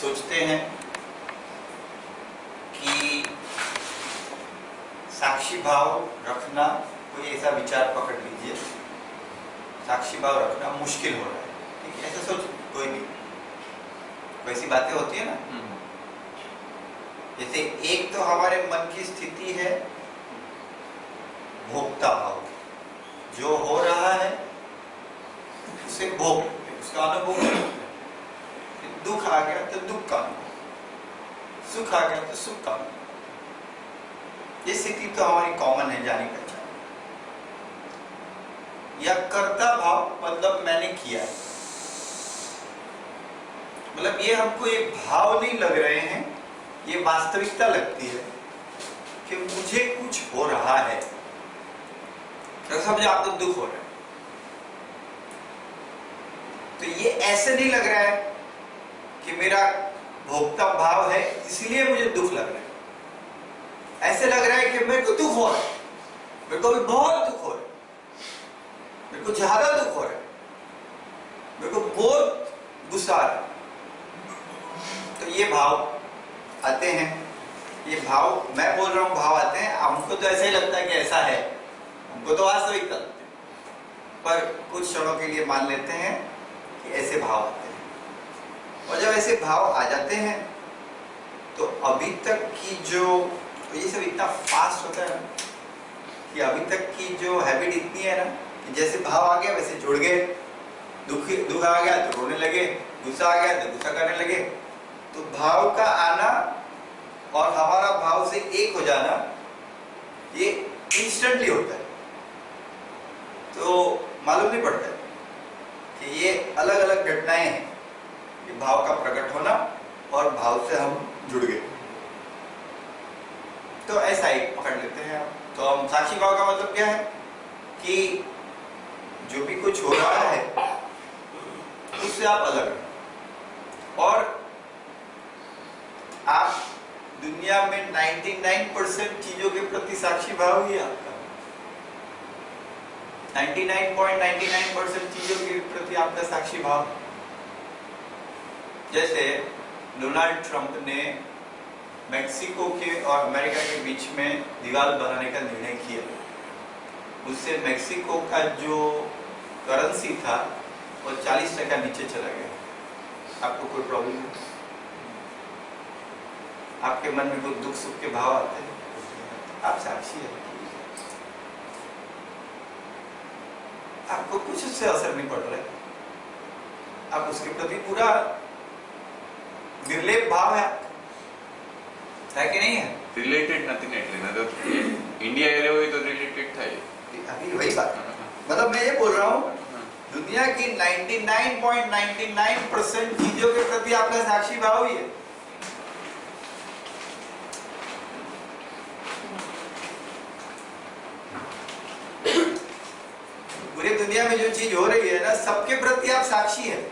सोचते हैं कि साक्षी भाव रखना, कोई ऐसा विचार पकड़ लीजिए, साक्षी भाव रखना मुश्किल हो रहा है, ठीक है, ऐसा सोच कोई भी, वैसी बातें होती है ना। जैसे एक तो हमारे मन की स्थिति है भोक्ता भाव, जो हो रहा है उसे भोग, उसका अनुभव, दुख आ गया तो दुख का अनुभव, सुख आ गया तो सुख का अनुभव। ये स्थिति तो हमारी कॉमन है, जानी पहचान। या कर्ता भाव, मतलब मैंने किया, मतलब ये हमको ये भाव नहीं लग रहे हैं, ये वास्तविकता लगती है कि मुझे कुछ हो रहा है। तो समझो आपको दुख हो रहा है, तो ये ऐसे नहीं लग रहा है कि मेरा भोक्ता भाव है इसलिए मुझे दुख लग रहा है। ऐसे लग रहा है कि मेरे को दुख हो रहा है, मेरे को भी बहुत दुख हो रहा है, मेरे को ज्यादा दुख हो रहा है, मेरे को बहुत गुस्सा आ रहा है। तो ये भाव आते हैं, ये भाव मैं बोल रहा हूं, भाव आते हैं। हमको तो ऐसा ही लगता है कि ऐसा है, हमको तो वास्तविकता लगती है, पर कुछ क्षणों के लिए मान लेते हैं कि ऐसे भाव आते हैं। और जब ऐसे भाव आ जाते हैं तो अभी तक की जो, तो ये सब इतना फास्ट होता है कि अभी तक की जो हैबिट इतनी है ना कि जैसे भाव आ गया वैसे जुड़ गए, दुख आ गया तो रोने लगे, गुस्सा आ गया तो गुस्सा करने लगे। तो भाव का आना और हमारा भाव से एक हो जाना ये इंस्टेंटली होता है, तो मालूम नहीं पड़ता है कि ये अलग अलग घटनाएं हैं, ये भाव का प्रकट होना और भाव से हम जुड़ गए। तो ऐसा ही पकड़ लेते हैं आप। तो हम साक्षी भाव का मतलब क्या है कि जो भी कुछ हो रहा है उससे आप अलग हैं, और आप दुनिया में 99% चीजों के प्रति साक्षी भाव ही आपका, 99.99% चीजों के प्रति आपका साक्षी भाव। जैसे डोनाल्ड ट्रंप ने मेक्सिको के और अमेरिका के बीच में दीवार बनाने का निर्णय किया, उससे मेक्सिको का जो करेंसी था वो 40% नीचे चला गया। आपको कोई प्रॉब्लम है? आपके मन में कोई दुख सुख के भाव आते हैं? आप साक्षी हैं, आपको कुछ उससे असर नहीं पड़ रहा है, आप उसके प्रति पूरा निर्लेप भाव है कि नहीं है? रिलेटेड नथिंग एटली ना, तो इंडिया एरिया हुई तो रिलेटेड था ये। अभी वही बात, मतलब मैं ये बोल रहा हूँ दुनिया की 99.99% चीजों के प्रति आपका साक्षी भाव ही है। पूरी दुनिया में जो चीज हो रही है ना, सबके प्रति आप साक्षी है,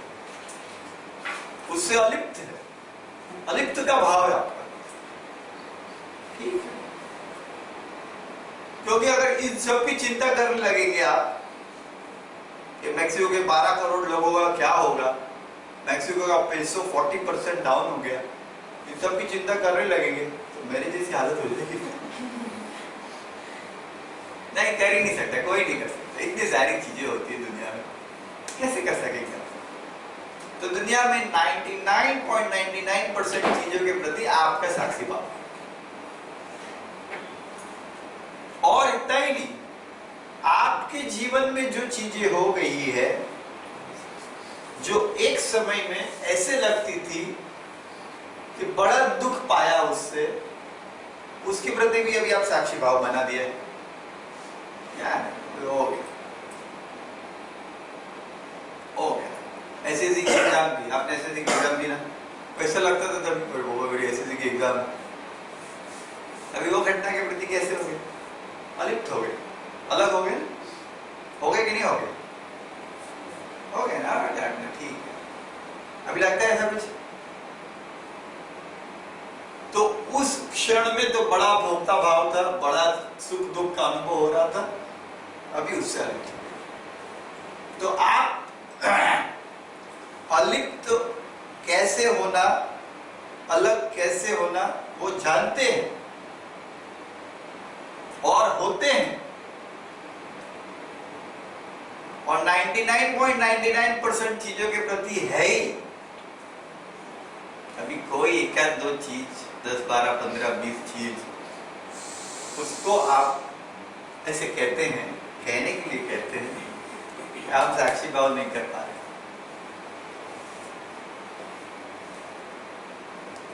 उससे अलिप्त है, अलिप्त का भाव है आपका, ठीक है? क्योंकि अगर इन सब की चिंता करने लगेंगे आप कि मैक्सिको के 12 करोड़ लोगों का क्या होगा, मैक्सिको का पेसो 40% डाउन हो गया, इन सब की चिंता करने लगेंगे तो मेरी जैसी हालत हो जाएगी। नहीं, कर ही नहीं सकता, कोई नहीं कर सकता, इतनी सारी चीजें होती है दुनिया में, कैसे कर सकेंगे? तो दुनिया में 99.99% चीजों के प्रति आपका साक्षी भाव, और इतना ही नहीं, आपके जीवन में जो चीजें हो गई है, जो एक समय में ऐसे लगती थी कि बड़ा दुख पाया उससे, उसके प्रति भी अभी आप साक्षी भाव बना दिया है। क्या हो गया? एसएससी की एग्जाम दी आपने, एसएससी की एग्जाम दी ना, कैसा लगता था तब एसएससी की एग्जाम, अभी वो घटना के प्रति कैसे हो गए? अलिप्त हो गए, अलग हो गए, हो गए कि नहीं हो गए? हो गए ना, ठीक है। अभी लगता है ऐसा कुछ? तो उस क्षण में तो बड़ा भोक्ता भाव था, बड़ा सुख दुख का अनुभव हो रहा था, अभी उससे अलिप्त। तो आप अलिप्त कैसे होना अलग कैसे होना वो जानते हैं और होते हैं, और 99.99% चीजों के प्रति है ही। अभी कोई एक दो चीज 10, 12, 15, 20 चीज उसको आप ऐसे कहते हैं, कहने के लिए कहते हैं, आप साक्षी भाव नहीं कर पा रहे।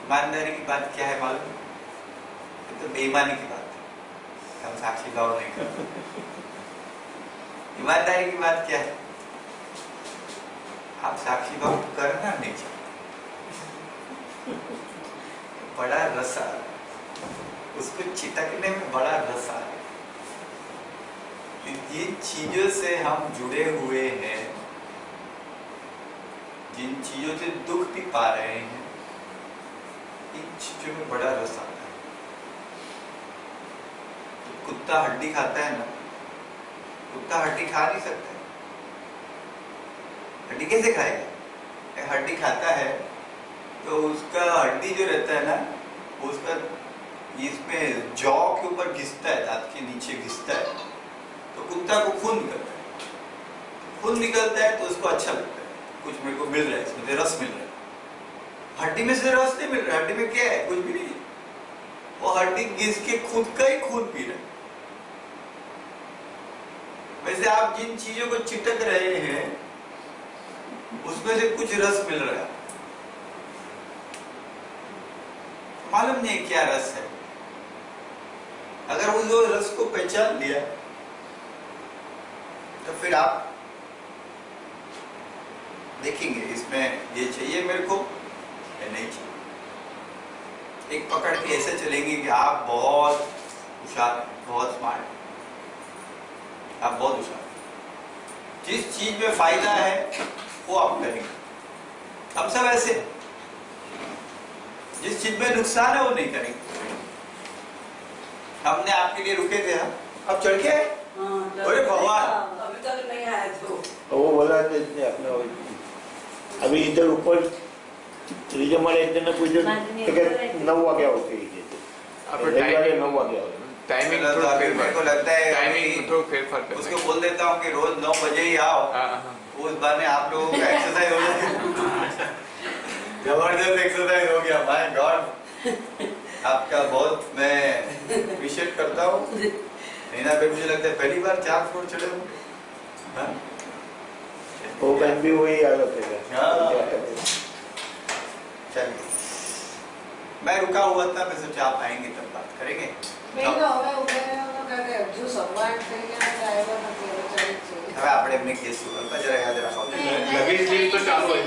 ईमानदारी की बात क्या है मालूम? ये तो बेईमानी की बात है, हम साक्षी भाव नहीं करते। ईमानदारी की बात क्या है? आप साक्षी भाव करना नहीं चाहते, बड़ा रस आ रहा है, उसको चिटकने में बड़ा रस आ रहा है। जिन चीजों से हम जुड़े हुए हैं, जिन चीजों से दुख भी पा रहे हैं, इन चीजों में बड़ा रस आता है। तो कुत्ता हड्डी खाता है ना, कुत्ता हड्डी खा नहीं सकता, हड्डी कैसे खाएगा? हड्डी खाता है तो उसका हड्डी जो रहता है ना, वो उसका इसमें जॉ के ऊपर घिसता है, दांत के नीचे घिसता है, तो कुत्ता को खून निकलता है। खून निकलता है तो उसको अच्छा लगता है, कुछ मेरे को मिल रहा है, इसमें से रस मिल रहा है। हड्डी में से रस नहीं मिल रहा, हड्डी में क्या है? कुछ भी नहीं, वो हड्डी घिस के खुद का ही खून पी रहा है। वैसे आप जिन चीजों को चिटक रहे हैं उसमें से कुछ रस मिल रहा है, मालूम नहीं क्या रस है। अगर उस रस को पहचान लिया तो फिर आप देखेंगे इसमें ये चाहिए मेरे को या नहीं चाहिए। एक पकड़ के ऐसे चलेंगे कि आप बहुत होशियार, बहुत स्मार्ट, आप बहुत होशियार, जिस चीज में फायदा है वो आप करेंगे। हम सब ऐसे, जिस चीज में नुकसान है वो नहीं करेंगे। हमने आपके लिए रुके थे, अब चढ़ के अरे भगवान, अभी तक नहीं आया तो वो बोला अपने अभी इधर ऊपर ત્રીજા માળે એકને પૂછ્યું કે 9 વાગ્યા હોતે આપણે રવિવારે 9 વાગ્યા હોતે टाइमिंग मेरे को लगता है टाइमिंग थोड़ा फेरफार कर उसको बोल देता हूँ कि रोज 9 बजे ही आओ, उस बहाने आप लोगों का एक्सरसाइज हो जाएगा। जबरदस्त एक्सरसाइज हो गया। माय गॉड, आपका बहुत मैं अप्रिशिएट करता हूँ। नैना पे मुझे लगता है पहली बार 4 फ्लोर चढ़े होंगे। वो बहन भी वही हालत है। चलिए, मैं रुका हुआ था, मैं सोचा आप आएंगे तब बात करेंगे। હવે આપણે એમને કહીશું જરા યાદ રાખો, લગેજ લીવ તો ચાલુ હોય,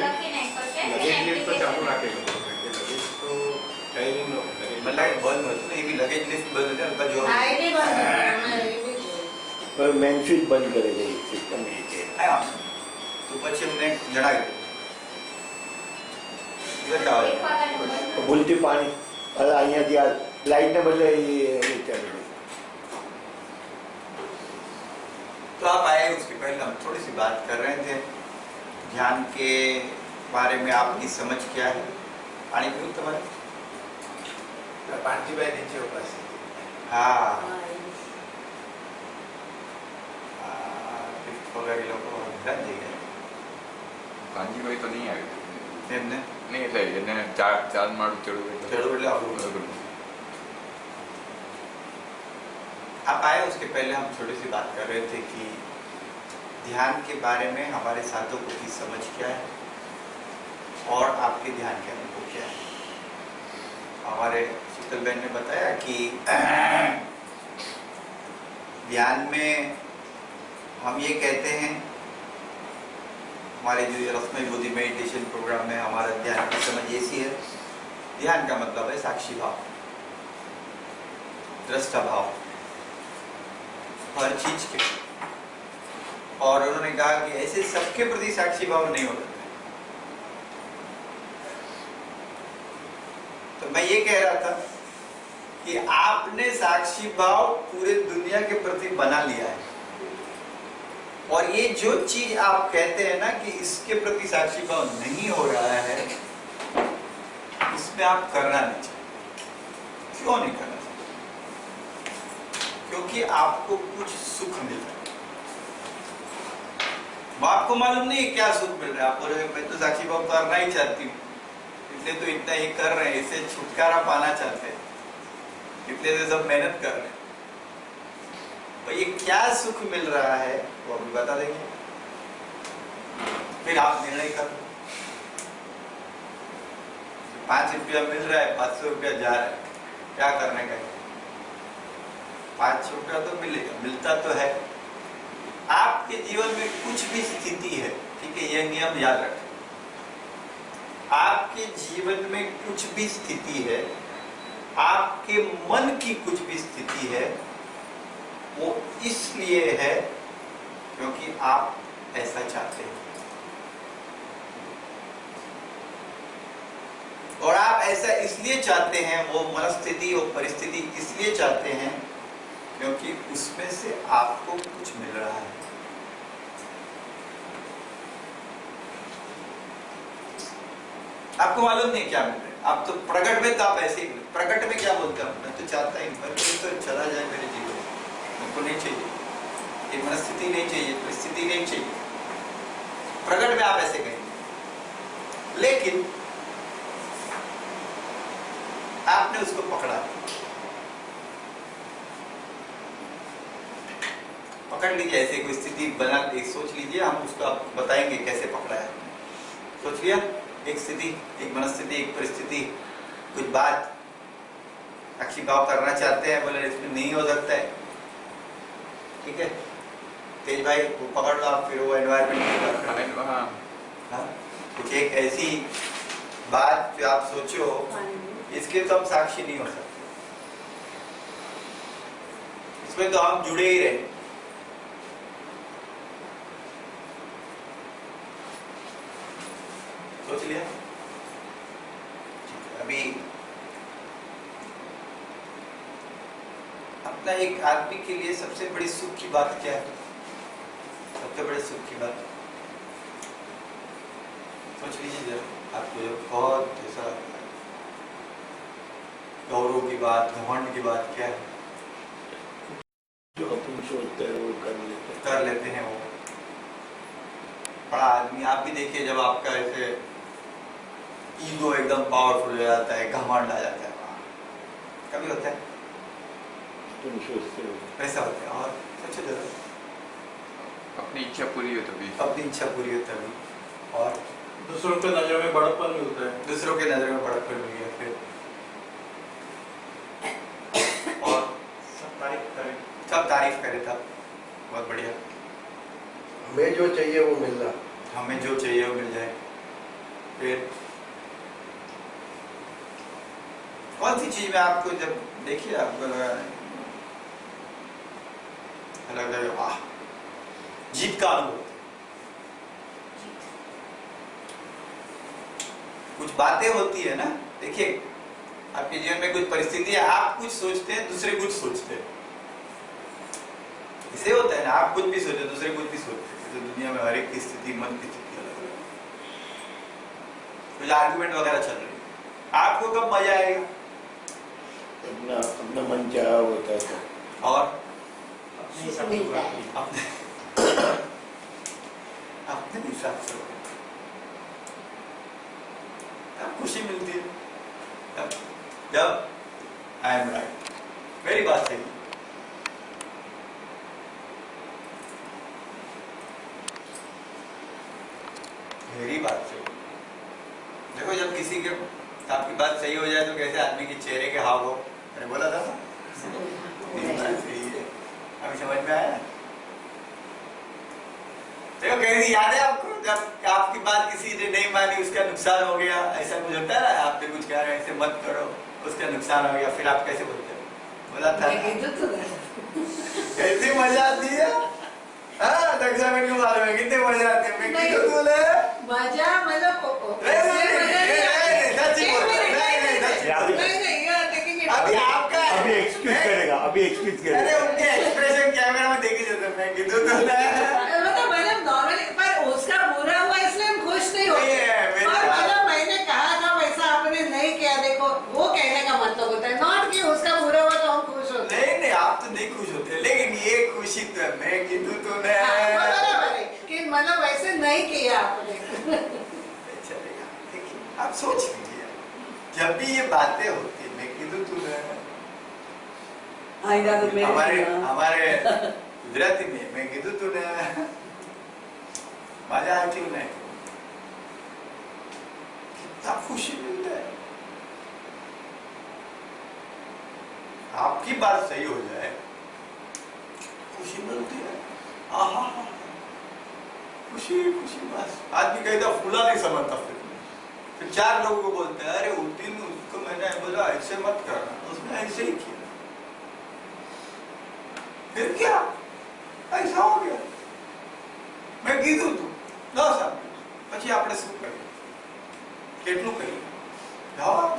લગેજ લીવ તો ચાલુ રાખેલું કે લગેજ તો કઈ નહીં નો મતલબ બંધ હતું ને, એવી લગેજ લિસ્ટ બંધ હતી ને જો पर मेन स्विच बंद करे गई सिस्टम ये है। આયા તો પછી અમને જણાવી तो बोलती पानी अरे અહીંયા જે લાઈટ ને બદલે એ ચાલે। तो आप आए, उसके पहले हम थोड़ी सी बात कर रहे थे ध्यान के बारे में। आपकी समझ क्या है? पानी पीऊं तुम्हारे? પાણી ભાઈ નીચે ઉભા છે। हाँ वगैरह લોકો ધ્યાન દઈ ગયા કાંજીભાઈ તો નહીં આવ્યું એમને નહીં, એટલે એને ચાર માળું ચડવું ચડવું એટલે આવું બરાબર। आप आए, उसके पहले हम छोटी सी बात कर रहे थे कि ध्यान के बारे में हमारे साधकों की समझ क्या है और आपके ध्यान के अनुभव क्या है। हमारे शीतल बहन ने बताया कि ध्यान में हम ये कहते हैं, हमारे जो रस्म बुद्धि मेडिटेशन प्रोग्राम में हमारा ध्यान की समझ ऐसी है, ध्यान का मतलब है साक्षी भाव, दृष्टा भाव हर चीज के। और उन्होंने कहा कि ऐसे सबके प्रति साक्षी भाव नहीं हो सकता। तो मैं ये कह रहा था कि आपने साक्षी भाव पूरे दुनिया के प्रति बना लिया है, और ये जो चीज आप कहते हैं ना कि इसके प्रति साक्षी भाव नहीं हो रहा है, इसमें उसमें आप करना नहीं चाहिए। क्यों नहीं करना चाहिए? क्योंकि आपको कुछ सुख मिल रहा है। आपको मालूम नहीं है क्या सुख मिल रहा है। आप बोले मैं तो साक्षी भाव करना ही चाहती हूँ, इसलिए तो इतना ही कर रहे हैं, इससे छुटकारा पाना चाहते हैं, इसलिए तो सब मेहनत कर रहे हैं। तो ये क्या सुख मिल रहा है वो अभी बता देंगे, फिर आप निर्णय कर लो। 5 रुपया मिल रहा है, 500 रुपया जा रहा है, क्या करने का? 5 रुपया तो मिलेगा, मिलता तो है। आपके जीवन में कुछ भी स्थिति है, ठीक है, यह नियम याद रखें। आपके जीवन में कुछ भी स्थिति है, आपके मन की कुछ भी स्थिति है, वो इसलिए है क्योंकि आप ऐसा चाहते हैं। और आप ऐसा इसलिए चाहते हैं, वो मनस्थिति और परिस्थिति इसलिए चाहते हैं क्योंकि उसमें से आपको कुछ मिल रहा है। आपको मालूम नहीं क्या मिल रहा है। आप तो प्रकट में तो आप ऐसे ही, प्रकट में क्या बोलते हैं, मैं तो चाहता ही नहीं, तो चला जाए मेरे जीवन में, मेरे को नहीं चाहिए, ये मनस्थिति नहीं चाहिए, परिस्थिति नहीं चाहिए। प्रकट में आप ऐसे कहेंगे, लेकिन आपने उसको पकड़ा, पकड़ लीजिए। ऐसे कोई स्थिति बना, एक सोच लीजिए, हम उसको आपको बताएंगे कैसे पकड़ा है। सोच लिया, एक स्थिति, एक मनस्थिति, एक परिस्थिति, कुछ बात अच्छी भाव करना चाहते हैं, बोले इसमें नहीं हो सकता है, ठीक है तेज भाई, वो पकड़ लो आप, फिर वो एनवायरमेंट हाँ, कुछ एक ऐसी बात जो आप सोचो इसके तो हम साक्षी नहीं हो सकते, इसमें तो हम जुड़े ही रहे। सोच लिया? अभी अपना एक आदमी के लिए सबसे बड़ी सुख की बात क्या है? सबसे बड़े सुख की बात सोच लीजिए जरा। आपको जो बहुत ऐसा गौरव की बात, घमंड की बात क्या है? जो अपन सोचते हैं वो कर लेते हैं। वो बड़ा आदमी, आप भी देखिए, जब आपका ऐसे ईगो एकदम पावरफुल हो जाता है, घमंड आ जाता है, कभी होता है तुम सोचते हो वैसा होता है। और सोचो जरा, अपनी इच्छा पूरी हो तभी, अपनी इच्छा पूरी हो तभी, और दूसरों के नजर में बड़प्पन मिलता है, दूसरों के नजर में बड़प्पन मिल गया, फिर और सब तारीफ करे तब बहुत बढ़िया, हमें जो चाहिए वो मिल रहा, हमें जो चाहिए वो मिल जाए। फिर कौन सी चीज में आपको, जब देखिए आपको लगा वाह, जीत का अनुभव। कुछ बातें होती है ना, देखिए आपके जीवन में कुछ परिस्थिति है, आप कुछ सोचते हैं, दूसरे कुछ सोचते हैं, इसे होता है ना, आप कुछ भी सोचते, दूसरे कुछ भी सोचते हैं। तो दुनिया में हर एक की स्थिति, मन की स्थिति अलग अलग, कुछ आर्गुमेंट वगैरह चल रही है, आपको कब मजा आएगा? अपना अपना मन चाहा होता है और मिलता है। अपने हिसाब से तब खुशी मिलती है, तब जब आई एम राइट, मेरी बात सही, मेरी बात सही। देखो जब किसी के आपकी बात सही हो जाए तो कैसे आदमी के चेहरे के हाव हो, मैंने बोला था मेरी बात सही है, अभी समझ में आया? देखो कहीं याद है आपको, जब आपकी बात किसी ने नहीं मानी, उसका नुकसान हो गया, ऐसा कुछ होता है ना, आपने कुछ कहा ऐसे मत करो, उसका नुकसान हो गया, फिर आप कैसे बोलते हो? बोला था कैसी मजा आती है, दक्षा को मालूम है कितनी मजा आती है। मैं क्यों बोले मजा मतलब अभी आपका अभी एक्सक्यूज करेगा, अभी एक्सक्यूज अरे करेगा। उनके एक्सप्रेशन कैमरा में देखे जाते हैं, मैं किधर तो मतलब नॉर्मली, पर उसका बुरा हुआ इसलिए हम खुश नहीं होते। नहीं है, मेरी और बात- मतलब मैंने कहा था वैसा आपने नहीं किया, देखो खुशी तो है मैं कीधु तूने बराबर है कि मतलब वैसे नहीं किया आपने चलेगा देखिए आप सोच लीजिए जब भी ये बातें होती है मैं कीधु तूने आएगा तो हमारे हमारे गुजराती में मैं कीधु तूने मजा आती है कितना खुशी मिलता है आपकी बात सही हो जाए खुशी मिलती है आहा खुशी खुशी बस आदमी कहता फूला नहीं समझता फिर चार लोगों को बोलते हैं अरे उस दिन उसको मैंने बोला ऐसे मत करना उसने ऐसे ही किया फिर क्या ऐसा हो गया मैं कीधું તું 10 આપે પછી આપણે શું કરીએ કેટલું કરીએ જવાબ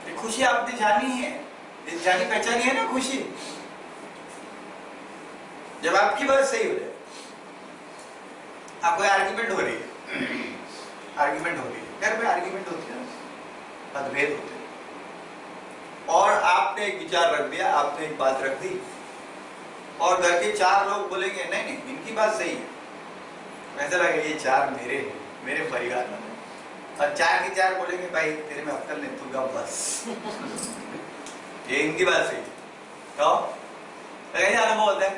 ये खुशी आपने जानी है ये जानी पहचानी है ना खुशी जब आपकी बात सही हो जाए आप कोई आर्ग्यूमेंट हो रही है आर्ग्यूमेंट हो रही है घर में आर्ग्यूमेंट होती है मतभेद होते हैं और आपने एक विचार रख दिया आपने एक बात रख दी और घर के चार लोग बोलेंगे नहीं नहीं इनकी बात सही है ऐसा लगेगा ये चार मेरे परिवार में और चार के चार बोलेंगे भाई तेरे में अक्ल नहीं तू गा बस ये इनकी बात सही तो कैसे अनुभव होता है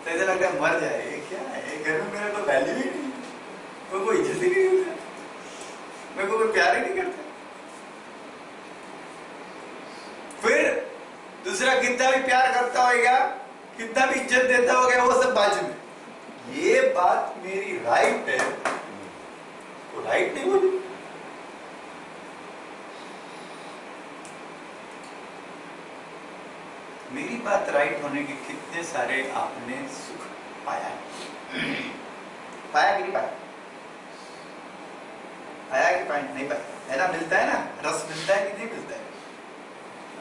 तो ऐसा लगता है मर जाए ये क्या है ये घर में मेरा तो वैल्यू ही नहीं कोई इज्जत ही नहीं होता मेरे को कोई प्यार ही नहीं करता फिर दूसरा कितना भी प्यार करता होगा कितना भी इज्जत देता होगा वो सब बाजू में ये बात मेरी राइट है वो राइट नहीं बोली मेरी बात राइट होने के कितने सारे आपने सुख पाया पाया कि नहीं पाया पाया कि पाया नहीं पाया है ना मिलता है ना रस मिलता है कि नहीं मिलता है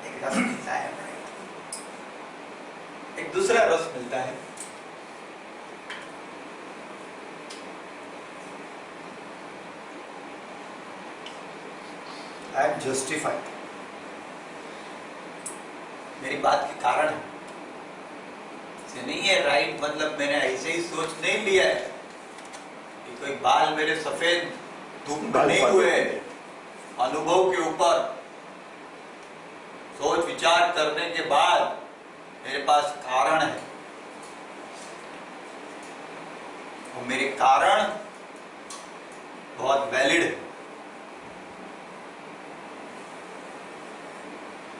एक रस मिलता है एक दूसरा रस मिलता है आई एम जस्टिफाइड मेरी बात के कारण है से नहीं है राइट मतलब मैंने ऐसे ही सोच नहीं लिया है कि कोई बाल मेरे सफेद धूप में नहीं हुए अनुभव के ऊपर सोच विचार करने के बाद मेरे पास कारण है और मेरे कारण बहुत वैलिड है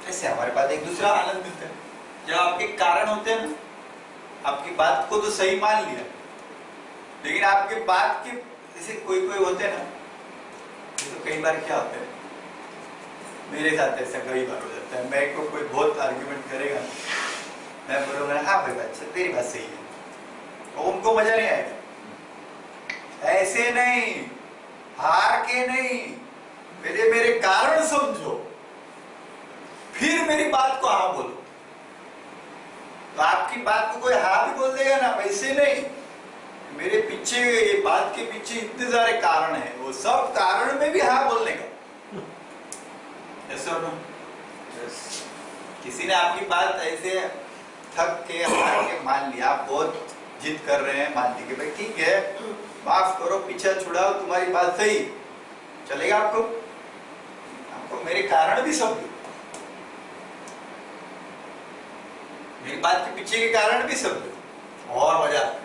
ऐसे हमारे पास एक दूसरा आनंद मिलता है जब आपके कारण होते हैं ना आपकी बात को तो सही मान लिया लेकिन आपके बात के जैसे कोई होते हैं ना तो कई बार क्या होता है मेरे साथ ऐसा कई बार हो जाता है मैं को कोई बहुत आर्ग्यूमेंट करेगा मैं बोलूंगा हाँ भाई बच्चा तेरी बात सही है और उनको मजा नहीं आएगा ऐसे नहीं हार के नहीं पहले मेरे कारण समझो फिर मेरी बात को हाँ बोलो तो आपकी बात को कोई हाँ भी बोल देगा ना वैसे नहीं मेरे पीछे ये बात के पीछे इतने सारे कारण हैं वो सब कारण में भी हाँ बोलने का ऐसा ना किसी ने आपकी बात ऐसे थक के हार के मान लिया आप बहुत जिद कर रहे हैं मान ली कि भाई ठीक है माफ करो पीछा छुड़ाओ तुम्हारी बात सही चलेगा आपको मेरे कारण भी सब मेरी बात के पीछे के कारण भी सब और मजा आता है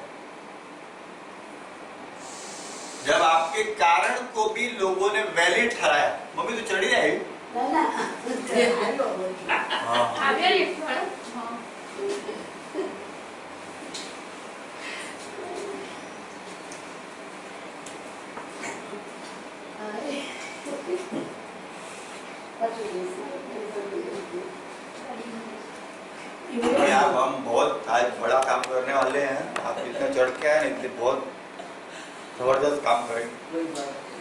जब आपके कारण को भी लोगों ने वैलिड ठहराया मम्मी तो चढ़ी आई हम बहुत आज बड़ा काम करने वाले हैं आप इतना चढ़ के आए इसलिए बहुत जबरदस्त काम करेंगे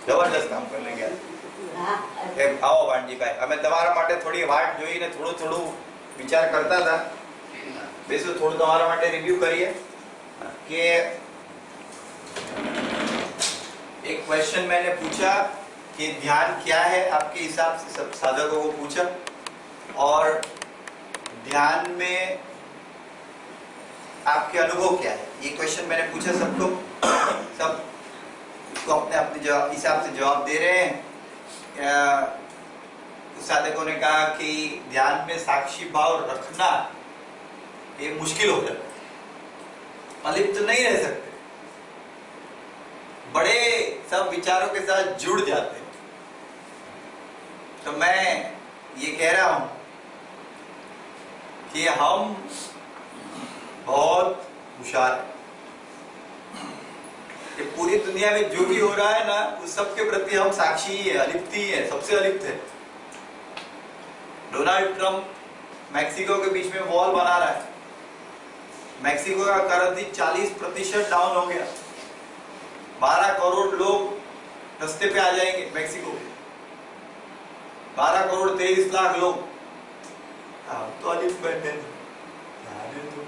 जबरदस्त काम कर लेंगे आओ वाणजी भाई हमें તમારા માટે થોડી વાટ જોઈને થોડું વિચાર કરતા હતા બેસો થોડું તમારા માટે રિવ્યુ કરીએ कि एक क्वेश्चन मैंने पूछा कि ध्यान क्या है आपके हिसाब से सब साधकों को पूछा और ध्यान में आपके अनुभव क्या है? ये क्वेश्चन मैंने पूछा सबको, सब उसको अपने अपने जवाब हिसाब से जवाब दे रहे हैं। कुछ साधकों ने कहा कि ध्यान में साक्षी भाव रखना ये मुश्किल हो जाता है, अलिप्त नहीं रह सकते, बड़े सब विचारों के साथ जुड़ जाते हैं। तो मैं ये कह रहा हूं कि हम बहुत होशियार हैं। कि पूरी दुनिया में जो भी हो रहा है ना, उस सब के प्रति हम साक्षी ही है, अलिप्त ही है, सबसे अलिप्त है। डोनाल्ड ट्रंप मैक्सिको के बीच में वॉल बना रहा है, मैक्सिको का करंसी 40% डाउन हो गया, 12 करोड़ लोग रास्ते पे आ जाएंगे मैक्सिको में, 12 करोड़ 23 लाख लोग। हम तो अलिप्त बैठे हैं, तो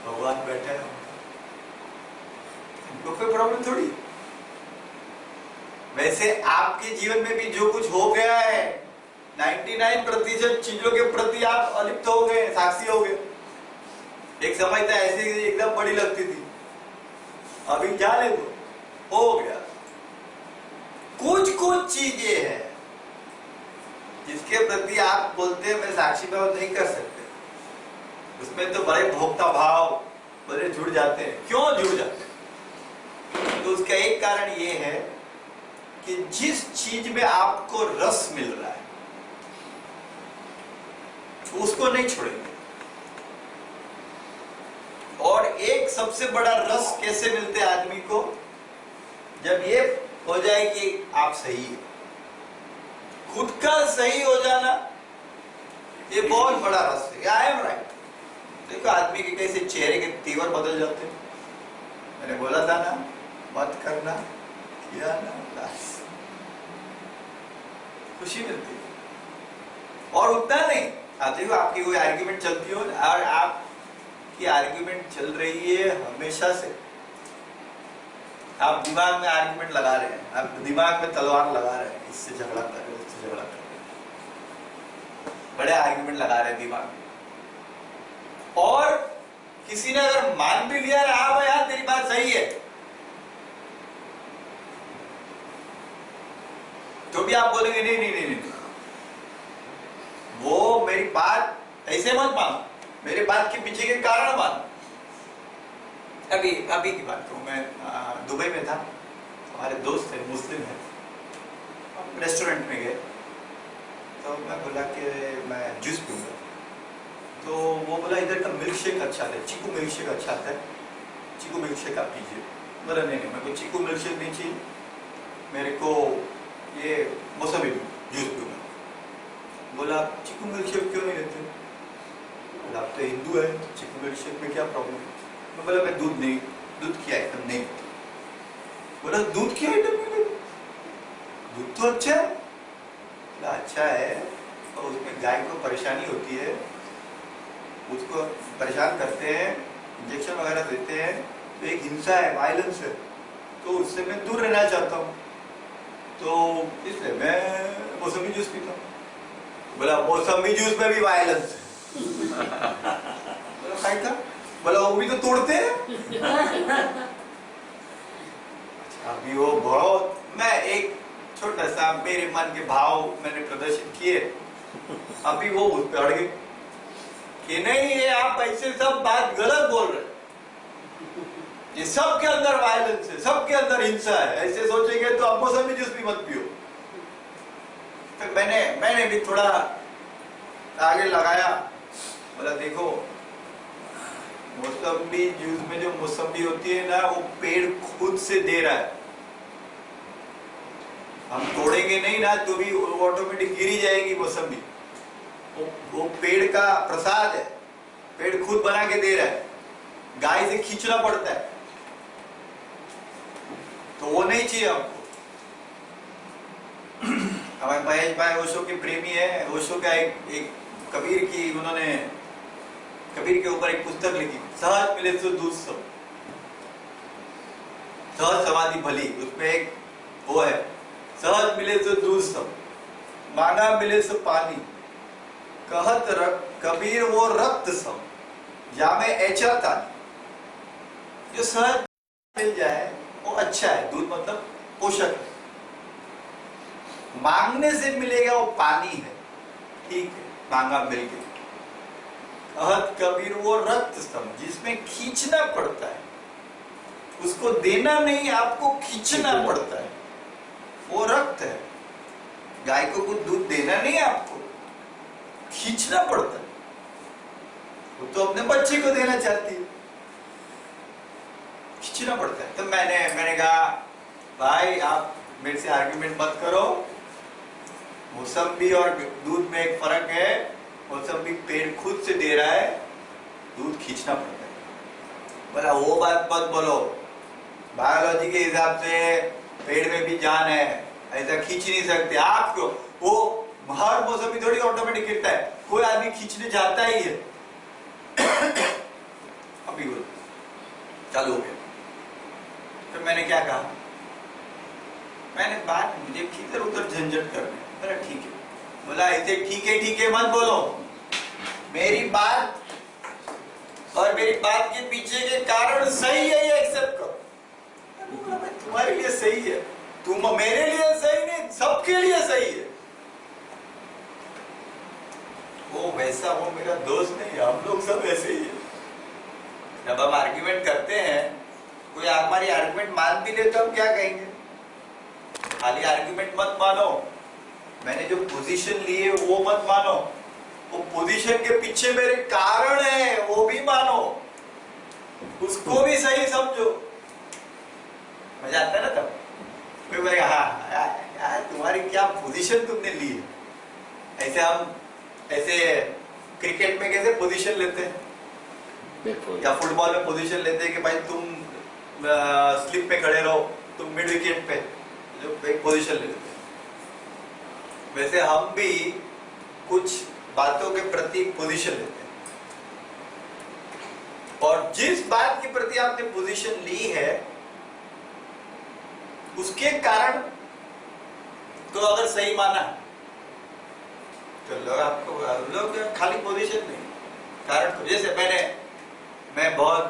भगवान बैठे हैं, हमको कोई प्रॉब्लम थोड़ी। वैसे आपके जीवन में भी जो कुछ हो गया है, 99% चीजों के प्रति आप अलिप्त हो गए, साक्षी हो गए। एक समय था ऐसी एकदम बड़ी लगती थी, अभी जाने दो, हो गया। कुछ कुछ चीजें हैं जिसके प्रति आप बोलते हैं मैं साक्षी भाव नहीं कर सकते, उसमें तो बड़े भोक्ता भाव बड़े जुड़ जाते हैं। क्यों जुड़ जाते हैं? तो उसका एक कारण ये है कि जिस चीज में आपको रस मिल रहा है उसको नहीं छोड़ेंगे। और एक सबसे बड़ा रस कैसे मिलते आदमी को, जब ये हो जाए कि आप सही है, खुद का सही हो जाना, ये बहुत बड़ा रस है। I am right. देखो आदमी के कैसे चेहरे के तीवर बदल जाते हैं। मैंने बोला था ना, मत करना, किया ना, बस खुशी मिलती है। और उतना नहीं, देखो आपकी कोई आर्ग्यूमेंट चलती हो और आपकी आर्ग्यूमेंट चल रही है हमेशा से, आप दिमाग में आर्ग्यूमेंट लगा रहे हैं, आप दिमाग में तलवार लगा रहे हैं, इससे झगड़ा कर रहे हैं, उससे झगड़ा कर रहे हैं, बड़े आर्ग्यूमेंट लगा रहे हैं दिमाग में। और किसी ने अगर मान भी लिया, हाँ भाई यार तेरी बात सही है, तो भी आप बोलेंगे नहीं नहीं नहीं नहीं, वो मेरी बात ऐसे मत मानो, मेरी बात के पीछे के कारण मानो। अभी की बात कहूँ, मैं दुबई में था, हमारे दोस्त थे मुस्लिम है, हम रेस्टोरेंट में गए, तो मैं बोला कि मैं जूस पीऊंगा, तो वो बोला इधर का मिल्क शेक अच्छा है, चीकू मिल्क शेक अच्छा आता है, चीकू मिल्क शेक आप पीजिए। बोला नहीं नहीं, मेरे को चीकू मिल्क शेक नहीं चाहिए, मेरे को ये मौसमी जूस पीऊंगा। बोला आप चीकू मिल्क शेक क्यों नहीं लेते? बोला आप तो हिंदू है, चीकू मिल्क शेक में क्या प्रॉब्लम है? मैं बोला मैं दूध की आइटम नहीं। बोला दूध की आइटम नहीं, दूध तो अच्छा है। बोला अच्छा है, और उसमें गाय को परेशानी होती है, उसको परेशान करते हैं, इंजेक्शन वगैरह देते हैं, तो एक हिंसा है, वायलेंस है, तो उससे मैं दूर रहना चाहता हूँ, तो इसलिए मैं मौसमी जूस पीता हूँ। बोला मौसमी जूस में भी वायलेंस है? बोला खाई था। बोला वो भी तो तोड़ते हैं। अभी वो बहुत, मैं एक छोटा सा मेरे मन के भाव मैंने प्रदर्शित किए, अभी वो उस पे अड़ गए कि नहीं ये आप ऐसे सब बात गलत बोल रहे, ये सबके अंदर वायलेंस है, सबके अंदर हिंसा है, ऐसे सोचेंगे तो आप मौसमी जूस भी मत पियो। तो मैंने भी थोड़ा आगे लगाया, बोला देखो मौसमी जूस में जो मौसमी होती है ना, वो पेड़ खुद से दे रहा है, हम तोड़ेंगे नहीं ना तो भी ऑटोमेटिक गिरी जाएगी मौसमी, वो पेड़ का प्रसाद है, पेड़ खुद बना के दे रहा है, गाय से खींचना पड़ता है, तो वो नहीं चाहिए हमको। हमारे महेश भाई ओशो के प्रेमी है, ओशो का एक कबीर की, उन्होंने कबीर के ऊपर एक पुस्तक लिखी, सहज मिले तो दूध सब, सहज समाधि भली, उसमें एक वो है, सहज मिले तो दूध सब, मांगा मिले तो पानी, कहत कबीर वो रक्त सम, या में ऐचा था जो सहज मिल जाए वो अच्छा है। दूध मतलब पोषक है, मांगने से मिलेगा वो पानी है, ठीक है, मांगा मिल गया। कहत कबीर वो रक्त स्तंभ जिसमें खींचना पड़ता है, उसको देना नहीं, आपको खींचना पड़ता है, वो रक्त है। गाय को कुछ दूध देना नहीं है, आपको खींचना पड़ता है। वो तो अपने बच्चे को देना चाहती है, खींचना पड़ता है। तो मैंने कहा भाई आप मेरे से आर्ग्यूमेंट मत करो, मौसम्बी और दूध में एक फर्क है। मौसम्बी पेड़ खुद से दे रहा है, दूध खींचना पड़ता है। बोला वो बात मत बोलो, बायोलॉजी के हिसाब से पेड़ में भी जान है, ऐसा खींच नहीं सकते आप क्यों। वो हर मौसम्बी थोड़ी ऑटोमेटिक गिरता है, कोई आदमी खींचने जाता ही है। अभी वो चालू हो गया। तो मैंने क्या कहा, मैंने बात मुझे किधर उधर झंझट करने, बोला ठीक है। बोला ऐसे ठीक है मत बोलो, मेरी बात और मेरी बात के पीछे के कारण सही है ये एक्सेप्ट करो। तुम्हारे लिए सही है, तुम मेरे लिए सही नहीं, सबके लिए सही है। वो वैसा वो मेरा दोस्त नहीं, हम लोग सब ऐसे ही है। जब हम आर्ग्यूमेंट करते हैं, कोई हमारी आर्ग्यूमेंट मान भी ले तो हम क्या कहेंगे, खाली आर्ग्यूमेंट मत मानो, मैंने जो पोजीशन ली है वो मत मानो, वो पोजीशन के पीछे मेरे कारण है वो भी मानो, उसको भी सही समझो। मजा आता है ना तब। कोई बोलेगा हाँ यार तुम्हारी क्या पोजीशन तुमने ली है। ऐसे क्रिकेट में कैसे पोजीशन लेते हैं या फुटबॉल में पोजीशन लेते हैं कि भाई तुम स्लिप पे खड़े रहो, तुम मिड विकेट पे, जो एक पोजीशन लेते हैं। वैसे हम भी कुछ बातों के प्रति पोजीशन लेते हैं, और जिस बात के प्रति आपने पोजीशन ली है उसके कारण तो अगर सही माना तो लोग खाली पोजीशन नहीं, कारण तो जैसे मैं बहुत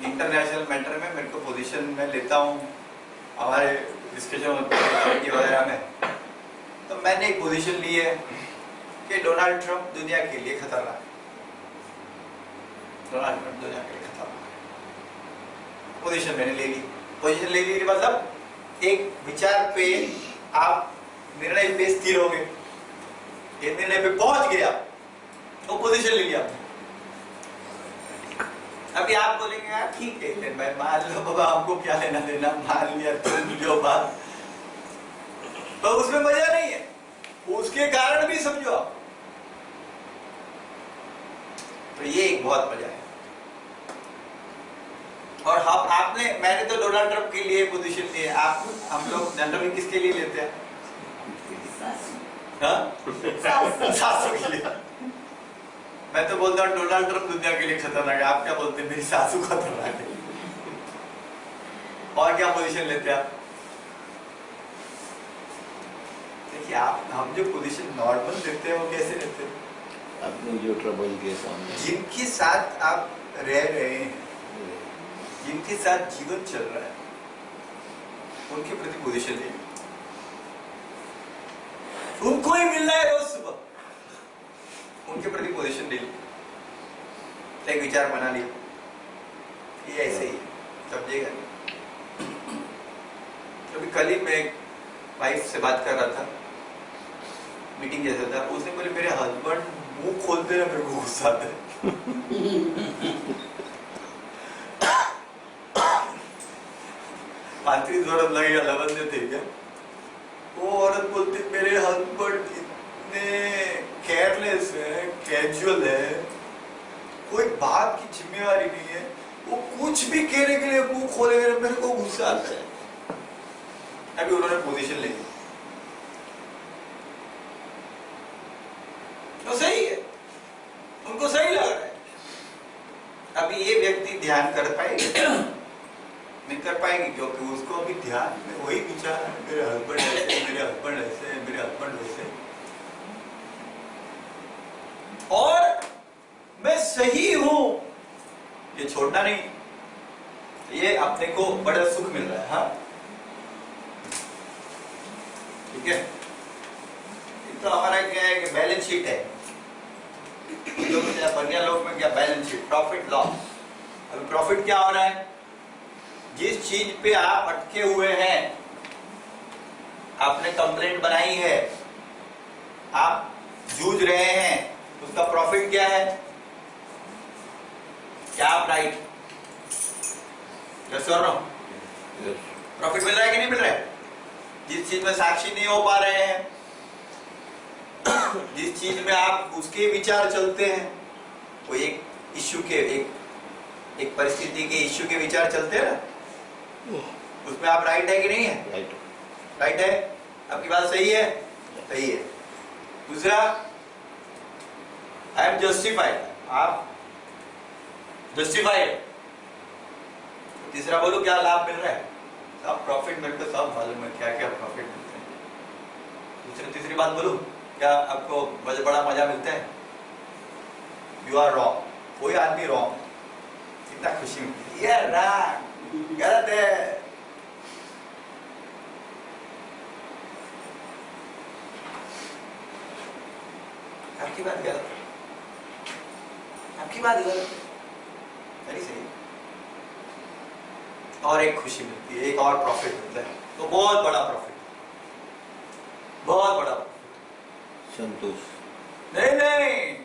इंटरनेशनल मैटर में मेरे को पोजीशन में लेता हूँ, हमारे डिस्कशन होते हैं वगैरह में, तो मैंने एक पोजीशन ली है कि डोनाल्ड ट्रंप दुनिया के लिए खतरनाक है। डोनाल्ड ट्रंप दुनिया के लिए खतरनाक है, पोजीशन मैंने ले ली। पोजीशन ले ली मतलब एक विचार पे आप निर्णय पे स्थिर हो गए, ये निर्णय पे पहुंच गया तो पोजीशन ले लिया। अभी आप बोलेंगे यार ठीक है भाई मान लो बाबा, हमको क्या लेना देना, मान लिया तुम जो बात, तो उसमें मजा नहीं है, उसके कारण भी समझो आप। तो ये एक बहुत मजा है। और मैंने तो डोनाल्ड ट्रंप के लिए पोजीशन ली है, आप हम लोग जनरली किसके लिए लेते हैं? सासू के लिए। मैं तो बोलता हूँ डोनाल्ड ट्रंप दुनिया के लिए खतरनाक है, आप क्या बोलते हैं? मेरी सासू खतरनाक है। और क्या पोजीशन लेते हैं आप? देखिए हम जो पोजीशन नॉर्मल लेते हैं वो कैसे लेते हैं? अपने जो ट्रबल के सामने जिनके साथ आप रह रहे हैं, जिनके साथ जीवन चल रहा है, उनके प्रति पोजीशन ले, उनको ही मिलना है रोज सुबह, उनके प्रति पोजीशन ले, एक विचार बना लिया, ये ऐसे ही समझेगा। कभी कल ही मैं एक वाइफ से बात कर रहा था, मीटिंग जैसा था, उसने बोले मेरे हस्बैंड मुंह खोलते रहे, मेरे को गुस्सा आता है। पांत्री जोरत लगेगा लवंदे थे क्या? वो औरत बोलती मेरे हस्बैंड इतने केयरलेस है, कैजुअल है, कोई बात की जिम्मेवारी नहीं है, वो कुछ भी कहने के लिए मुंह खोलेंगे, मेरे को गुस्सा आता है। अभी उन्होंने पोजीशन ले ली, तो सही है, उनको सही लग रहा है। अभी ये व्यक्ति ध्यान कर पाएगा? नहीं कर पाएंगे, क्योंकि उसको अभी ध्यान में वही विचार है, मेरे हस्बैंड ऐसे, मेरे हस्बैंड ऐसे, मेरे हस्बैंड वैसे। अपने को बड़ा सुख मिल रहा है। हाँ ठीक है, तो हमारा क्या है कि बैलेंस शीट है, बढ़िया लोग में क्या बैलेंस शीट, प्रॉफिट लॉस। अभी प्रॉफिट क्या हो रहा है, जिस चीज पे आप अटके हुए हैं, आपने कंप्लेंट बनाई है, आप जूझ रहे हैं, उसका प्रॉफिट क्या है, क्या आप राइट, यस और नो, प्रॉफिट मिल रहा है कि नहीं मिल रहा है? जिस चीज में साक्षी नहीं हो पा रहे हैं, जिस चीज में आप उसके विचार चलते हैं, वो एक इश्यू के एक परिस्थिति के इश्यू के विचार चलते हैं ना, उसमें आप राइट है कि नहीं है? राइट। राइट है, आपकी बात सही है, सही है। दूसरा, आई एम जस्टिफाइड, आप जस्टिफाइड। तीसरा बोलो क्या लाभ मिल रहा है, सब प्रॉफिट मेरे को सब मालूम है क्या क्या प्रॉफिट मिलते हैं। तीसरी बात बोलूं, क्या आपको बड़ा मजा मिलता है? यू आर रॉन्ग, कोई आदमी रॉन्ग, कितना खुशी मिलती है, ये रॉन्ग, गलत है। आपकी बात गलत है, आपकी बात गलत है, सही सही। और एक खुशी मिलती है, एक और प्रॉफिट मिलता है, तो बहुत बड़ा प्रॉफिट, बहुत बड़ा प्रॉफिट। संतोष। नहीं,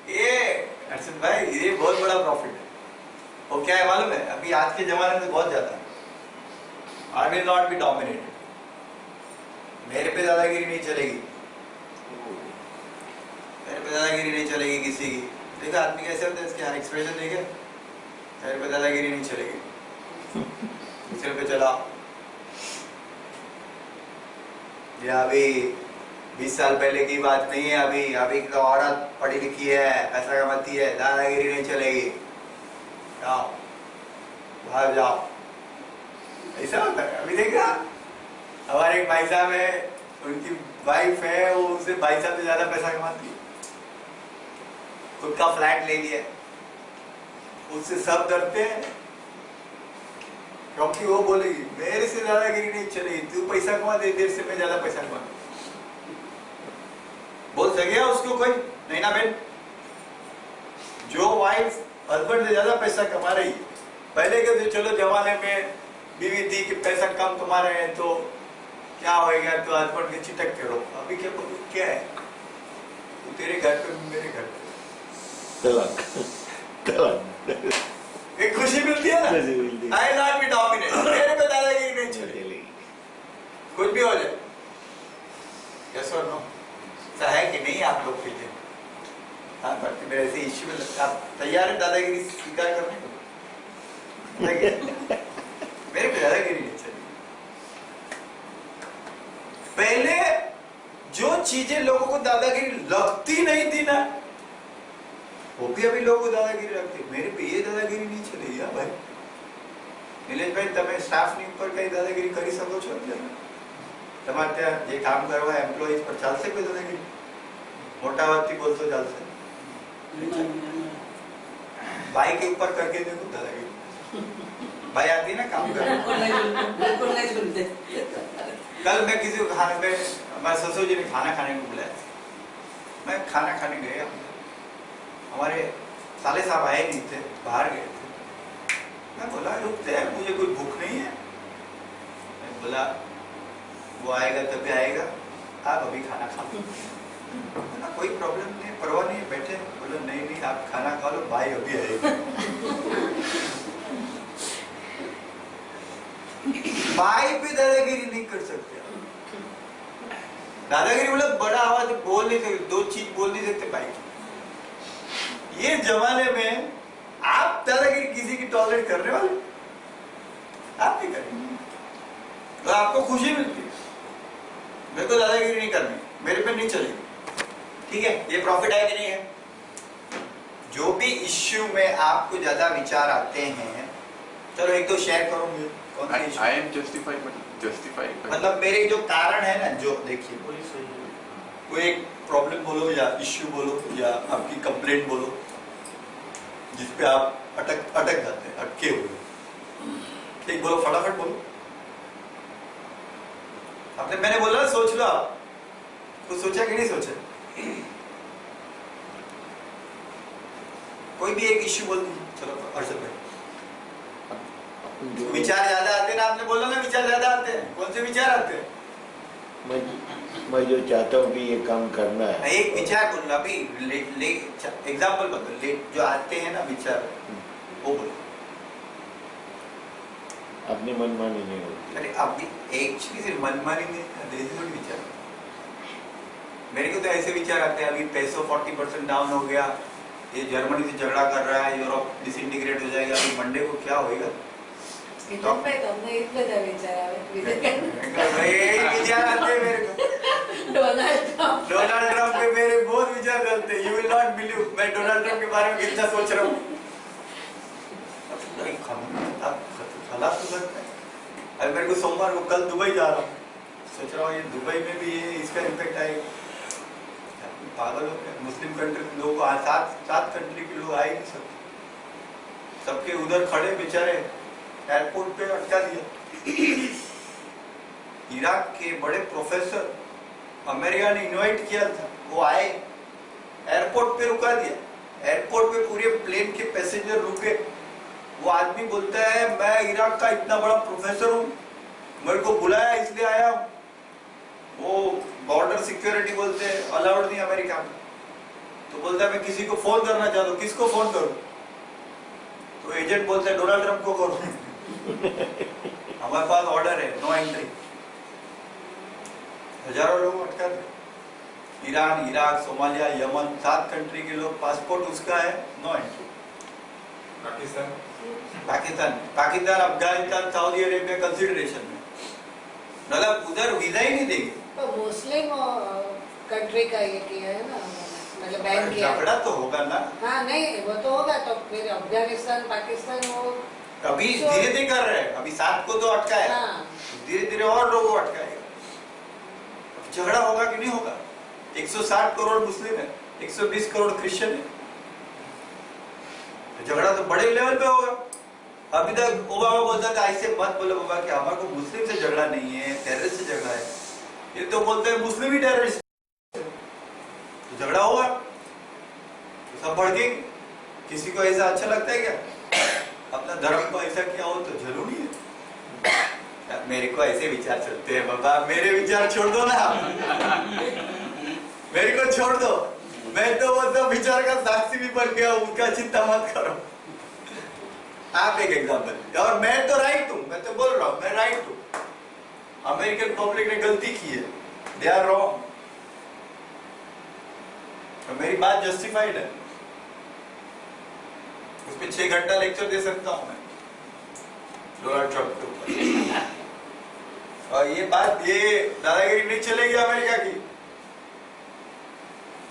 ये अर्षद भाई, ये बहुत बड़ा प्रॉफिट है। वो क्या है मालूम है, अभी आज के जमाने में बहुत ज्यादा है, I will not be dominated, मेरे पे दादागिरी नहीं चलेगी, मेरे पे दादागिरी नहीं चलेगी किसी की। देखा आदमी कैसे होता है, इसके यहाँ एक्सप्रेशन देखे, मेरे पे दादागिरी नहीं चलेगी, दूसरे पे चला। ये अभी 20 साल पहले की बात नहीं है, अभी तो औरत पढ़ी लिखी है, पैसा कमाती है, दादागिरी नहीं चलेगी, जाओ बाहर जाओ, ऐसा होता है। अभी देखा हमारे एक भाई साहब है, उनकी वाइफ है, वो उनसे भाई साहब से ज्यादा पैसा कमाती है, खुद का फ्लैट ले लिया, उससे सब डरते हैं, क्योंकि वो बोलेगी मेरे से दादागिरी नहीं चलेगी, तू पैसा कमा दे, देर से मैं ज्यादा पैसा कमा। बोल सकेगा उसको कोई? नहीं ना बहन। जो वाइफ हस्बैंड से ज्यादा पैसा कमा रही, पहले के चलो जमाने में बीवी थी कि पैसा कम कमा रहे हैं तो क्या होएगा, तो हस्बैंड के चिटक के रो। अभी क्या है, तू तेरे घर पे मेरे घर पे, तलाक तलाक। एक खुशी मिलती है ना, आई नॉट बी डोमिनेट, मेरे पे दादागिरी नहीं चलेगी, कुछ भी हो जाए। यस और नो, ऐसा है कि नहीं आप लोग के लिए? हाँ, बाकी मेरे ऐसे इश्यू में आप तैयार है दादागिरी स्वीकार करने को? मेरे पे दादागिरी नहीं चलेगी। पहले जो चीजें लोगों को दादागिरी लगती नहीं थी ना, वो भी अभी लोगों को दादागिरी लगती है। मेरे पे ये दादागिरी नहीं चलेगी। हाँ भाई, निलेश भाई, તમે સ્ટાફની ઉપર કઈ દાદાગીરી કરી શકો છો? તમારે ત્યાં જે કામ કરવા એમ્પ્લોઈઝ પર ચાલશે કોઈ દાદાગીરી? મોટા અવાજથી બોલતો ચાલશે? भाई के ऊपर करके देखो दादागिरी। भाई आती है ना काम करने। बिल्कुल नहीं सुनते। कल मैं किसी को खाने पे, हमारे ससुर जी ने खाना खाने को बुलाया, मैं खाना खाने गया, हमारे साले साहब आए नहीं थे, बाहर गए थे। मैं बोला रुकते हैं, मुझे कोई भूख नहीं है। मैं बोला वो आएगा तभी आएगा, आप अभी खाना खा लो ना, कोई प्रॉब्लम नहीं, परवाह नहीं, बैठे। बोला नहीं नहीं, आप खाना खा लो, भाई अभी आएगा। भाई पे दादागिरी नहीं कर सकते। दादागिरी मतलब बड़ा आवाज बोल नहीं सकते, दो चीज बोल नहीं सकते भाई की। ये जमाने में आप दादागिरी किसी की टॉलरेट करने वाले? आप नहीं करेंगे तो आपको खुशी मिलती है। मेरे को दादागिरी नहीं करनी, मेरे पे नहीं चलेगी, ठीक है? ये प्रॉफिट है कि नहीं है? जो भी इश्यू में आपको ज्यादा विचार आते हैं, चलो एक दो शेयर करो मुझे। कौन सा इश्यू? आई एम जस्टिफाइड मतलब मेरे जो कारण है ना, जो देखिए वो एक प्रॉब्लम बोलो या इश्यू बोलो या आपकी कंप्लेंट बोलो, जिसपे आप अटक जाते हैं, अटके हुए, एक बोलो, फटाफट बोलो। आपने, मैंने बोला सोच लो आप, कुछ सोचा कि नहीं सोचा? कोई भी एक इश्यू बोल दीजिए। चलो अर्षद भाई, विचार ज्यादा आते हैं ना, आपने बोला ना विचार ज्यादा आते हैं, कौन से विचार आते हैं? मैं जो चाहता हूँ कि ये काम करना है, एक विचार बोलो अभी, एग्जाम्पल बताओ, जो आते हैं ना विचार, वो बोलो। अपनी मनमानी नहीं होती। अरे अभी एक्चुअली सिर्फ मनमानी नहीं, ऐसे थोड़ी विचार। मेरे को तो ऐसे विचार आते हैं, अभी पैसों 40% डाउन हो गया, ये जर्मनी से झगड़ा कर रहा है, यूरोप डिसइंटीग्रेट हो जाएगा, अभी मंडे को क्या होएगा? તમને એક બધા વિચાર આવે यही विचार आते हैं मेरे को। ડોનાલ્ડ ટ્રમ્પ डोनाल्ड ट्रम्प पे मेरे बहुत विचार चलते हैं। यू विल नॉट बिलीव मैं डोनाल्ड ट्रम्प के बारे में कितना सोच रहा हूँ। हालात तो सकता है। अरे मेरे को सोमवार को कल दुबई जा रहा हूँ, सोच रहा हूँ ये दुबई में भी ये इसका इम्पैक्ट आएगा। पागल हो गए, मुस्लिम कंट्री के लोग, सात कंट्री के लोग आ ही नहीं सकते, सबके उधर खड़े बेचारे एयरपोर्ट पे अटका दिया। इराक के बड़े प्रोफेसर अमेरिका ने इनवाइट किया था, वो आए, एयरपोर्ट पे रुका दिया। एयरपोर्ट पे पूरे प्लेन के पैसेंजर रुके। वो आदमी बोलता है मैं इराक का इतना बड़ा प्रोफेसर हूँ, मेरे को बुलाया इसलिए आया हूँ। वो बॉर्डर सिक्योरिटी बोलते हैं अलाउड नहीं अमेरिका में, तो बोलता है मैं किसी को फोन करना चाहता हूँ, किसको फोन करूँ? तो एजेंट बोलता है डोनाल्ड ट्रम्प को करो। हमारे पास ऑर्डर है, नो एंट्री। हजारों लोग अटका थे। Iran, Iraq, Somalia, Yemen, 7 country के लोग, पासपोर्ट उसका है, no entry. Pakistan, Afghanistan, Saudi Arabia consideration में, मतलब उधर वीजा ही नहीं देंगे। तो मुस्लिम कंट्री का ये किया है ना, मतलब बैन किया। झगड़ा तो होगा ना। हाँ नहीं वो तो होगा, तो फिर अफगानिस्तान पाकिस्तान वो अभी धीरे धीरे कर रहे हैं, अभी 7 को तो अटकाया, हाँ। धीरे धीरे और लोगों को अटकाएगा। झगड़ा होगा कि नहीं होगा? 160 करोड़ मुस्लिम है, 120 करोड़ क्रिश्चियन है, झगड़ा तो बड़े लेवल पे होगा। अभी तक ओबामा बोलता था ऐसे मत बोलो बाबा कि हमारे को मुस्लिम से झगड़ा नहीं है, टेररिस्ट से झगड़ा है। ये तो बोलते हैं मुस्लिम ही टेररिस्ट, तो झगड़ा होगा तो सब भड़केंगे। किसी को ऐसा अच्छा लगता है क्या? अपना धर्म को ऐसा किया हो तो जरूरी है। मेरे को ऐसे विचार चलते हैं बाबा, मेरे विचार छोड़ दो ना, मेरे को छोड़ दो। मैं तो वो सब विचार का साक्षी भी बन गया, उनका चिंता मत करो। आप एक एग्जाम्पल, और मैं तो राइट हूँ, मैं तो बोल रहा हूँ मैं राइट हूँ। अमेरिकन पब्लिक ने गलती की है, दे आर रॉन्ग, तो मेरी बात जस्टिफाइड है, उसमें 6 घंटा लेक्चर दे सकता हूँ मैं डोनाल्ड ट्रम्प के ऊपर। और ये बात, ये दादागिरी नहीं चलेगी अमेरिका की,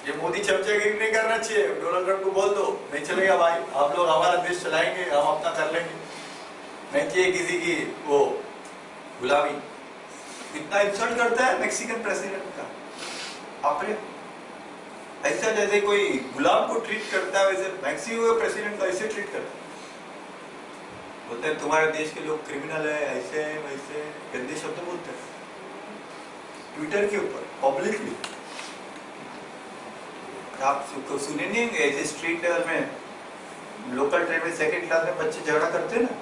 ये मोदी चमचागिरी नहीं करना चाहिए। डोनाल्ड ट्रम्प को बोल दो नहीं चलेगा भाई, आप लोग हमारा देश चलाएंगे, हम अपना कर लेंगे, नहीं चाहिए किसी की वो गुलामी। इतना इंसल्ट करता है मैक्सिकन प्रेसिडेंट का, अपने ऐसा जैसे कोई गुलाम को ट्रीट करता है, वैसे मैक्सिको के प्रेसिडेंट को ऐसे ट्रीट करता है। बोलते हैं तुम्हारे देश के लोग क्रिमिनल है, ऐसे है वैसे, गंदे शब्द बोलते हैं ट्विटर के ऊपर पब्लिकली। आप सुने नहीं होंगे ऐसे स्ट्रीट लेवल में, लोकल ट्रेन में सेकंड क्लास में बच्चे झगड़ा करते हैं ना,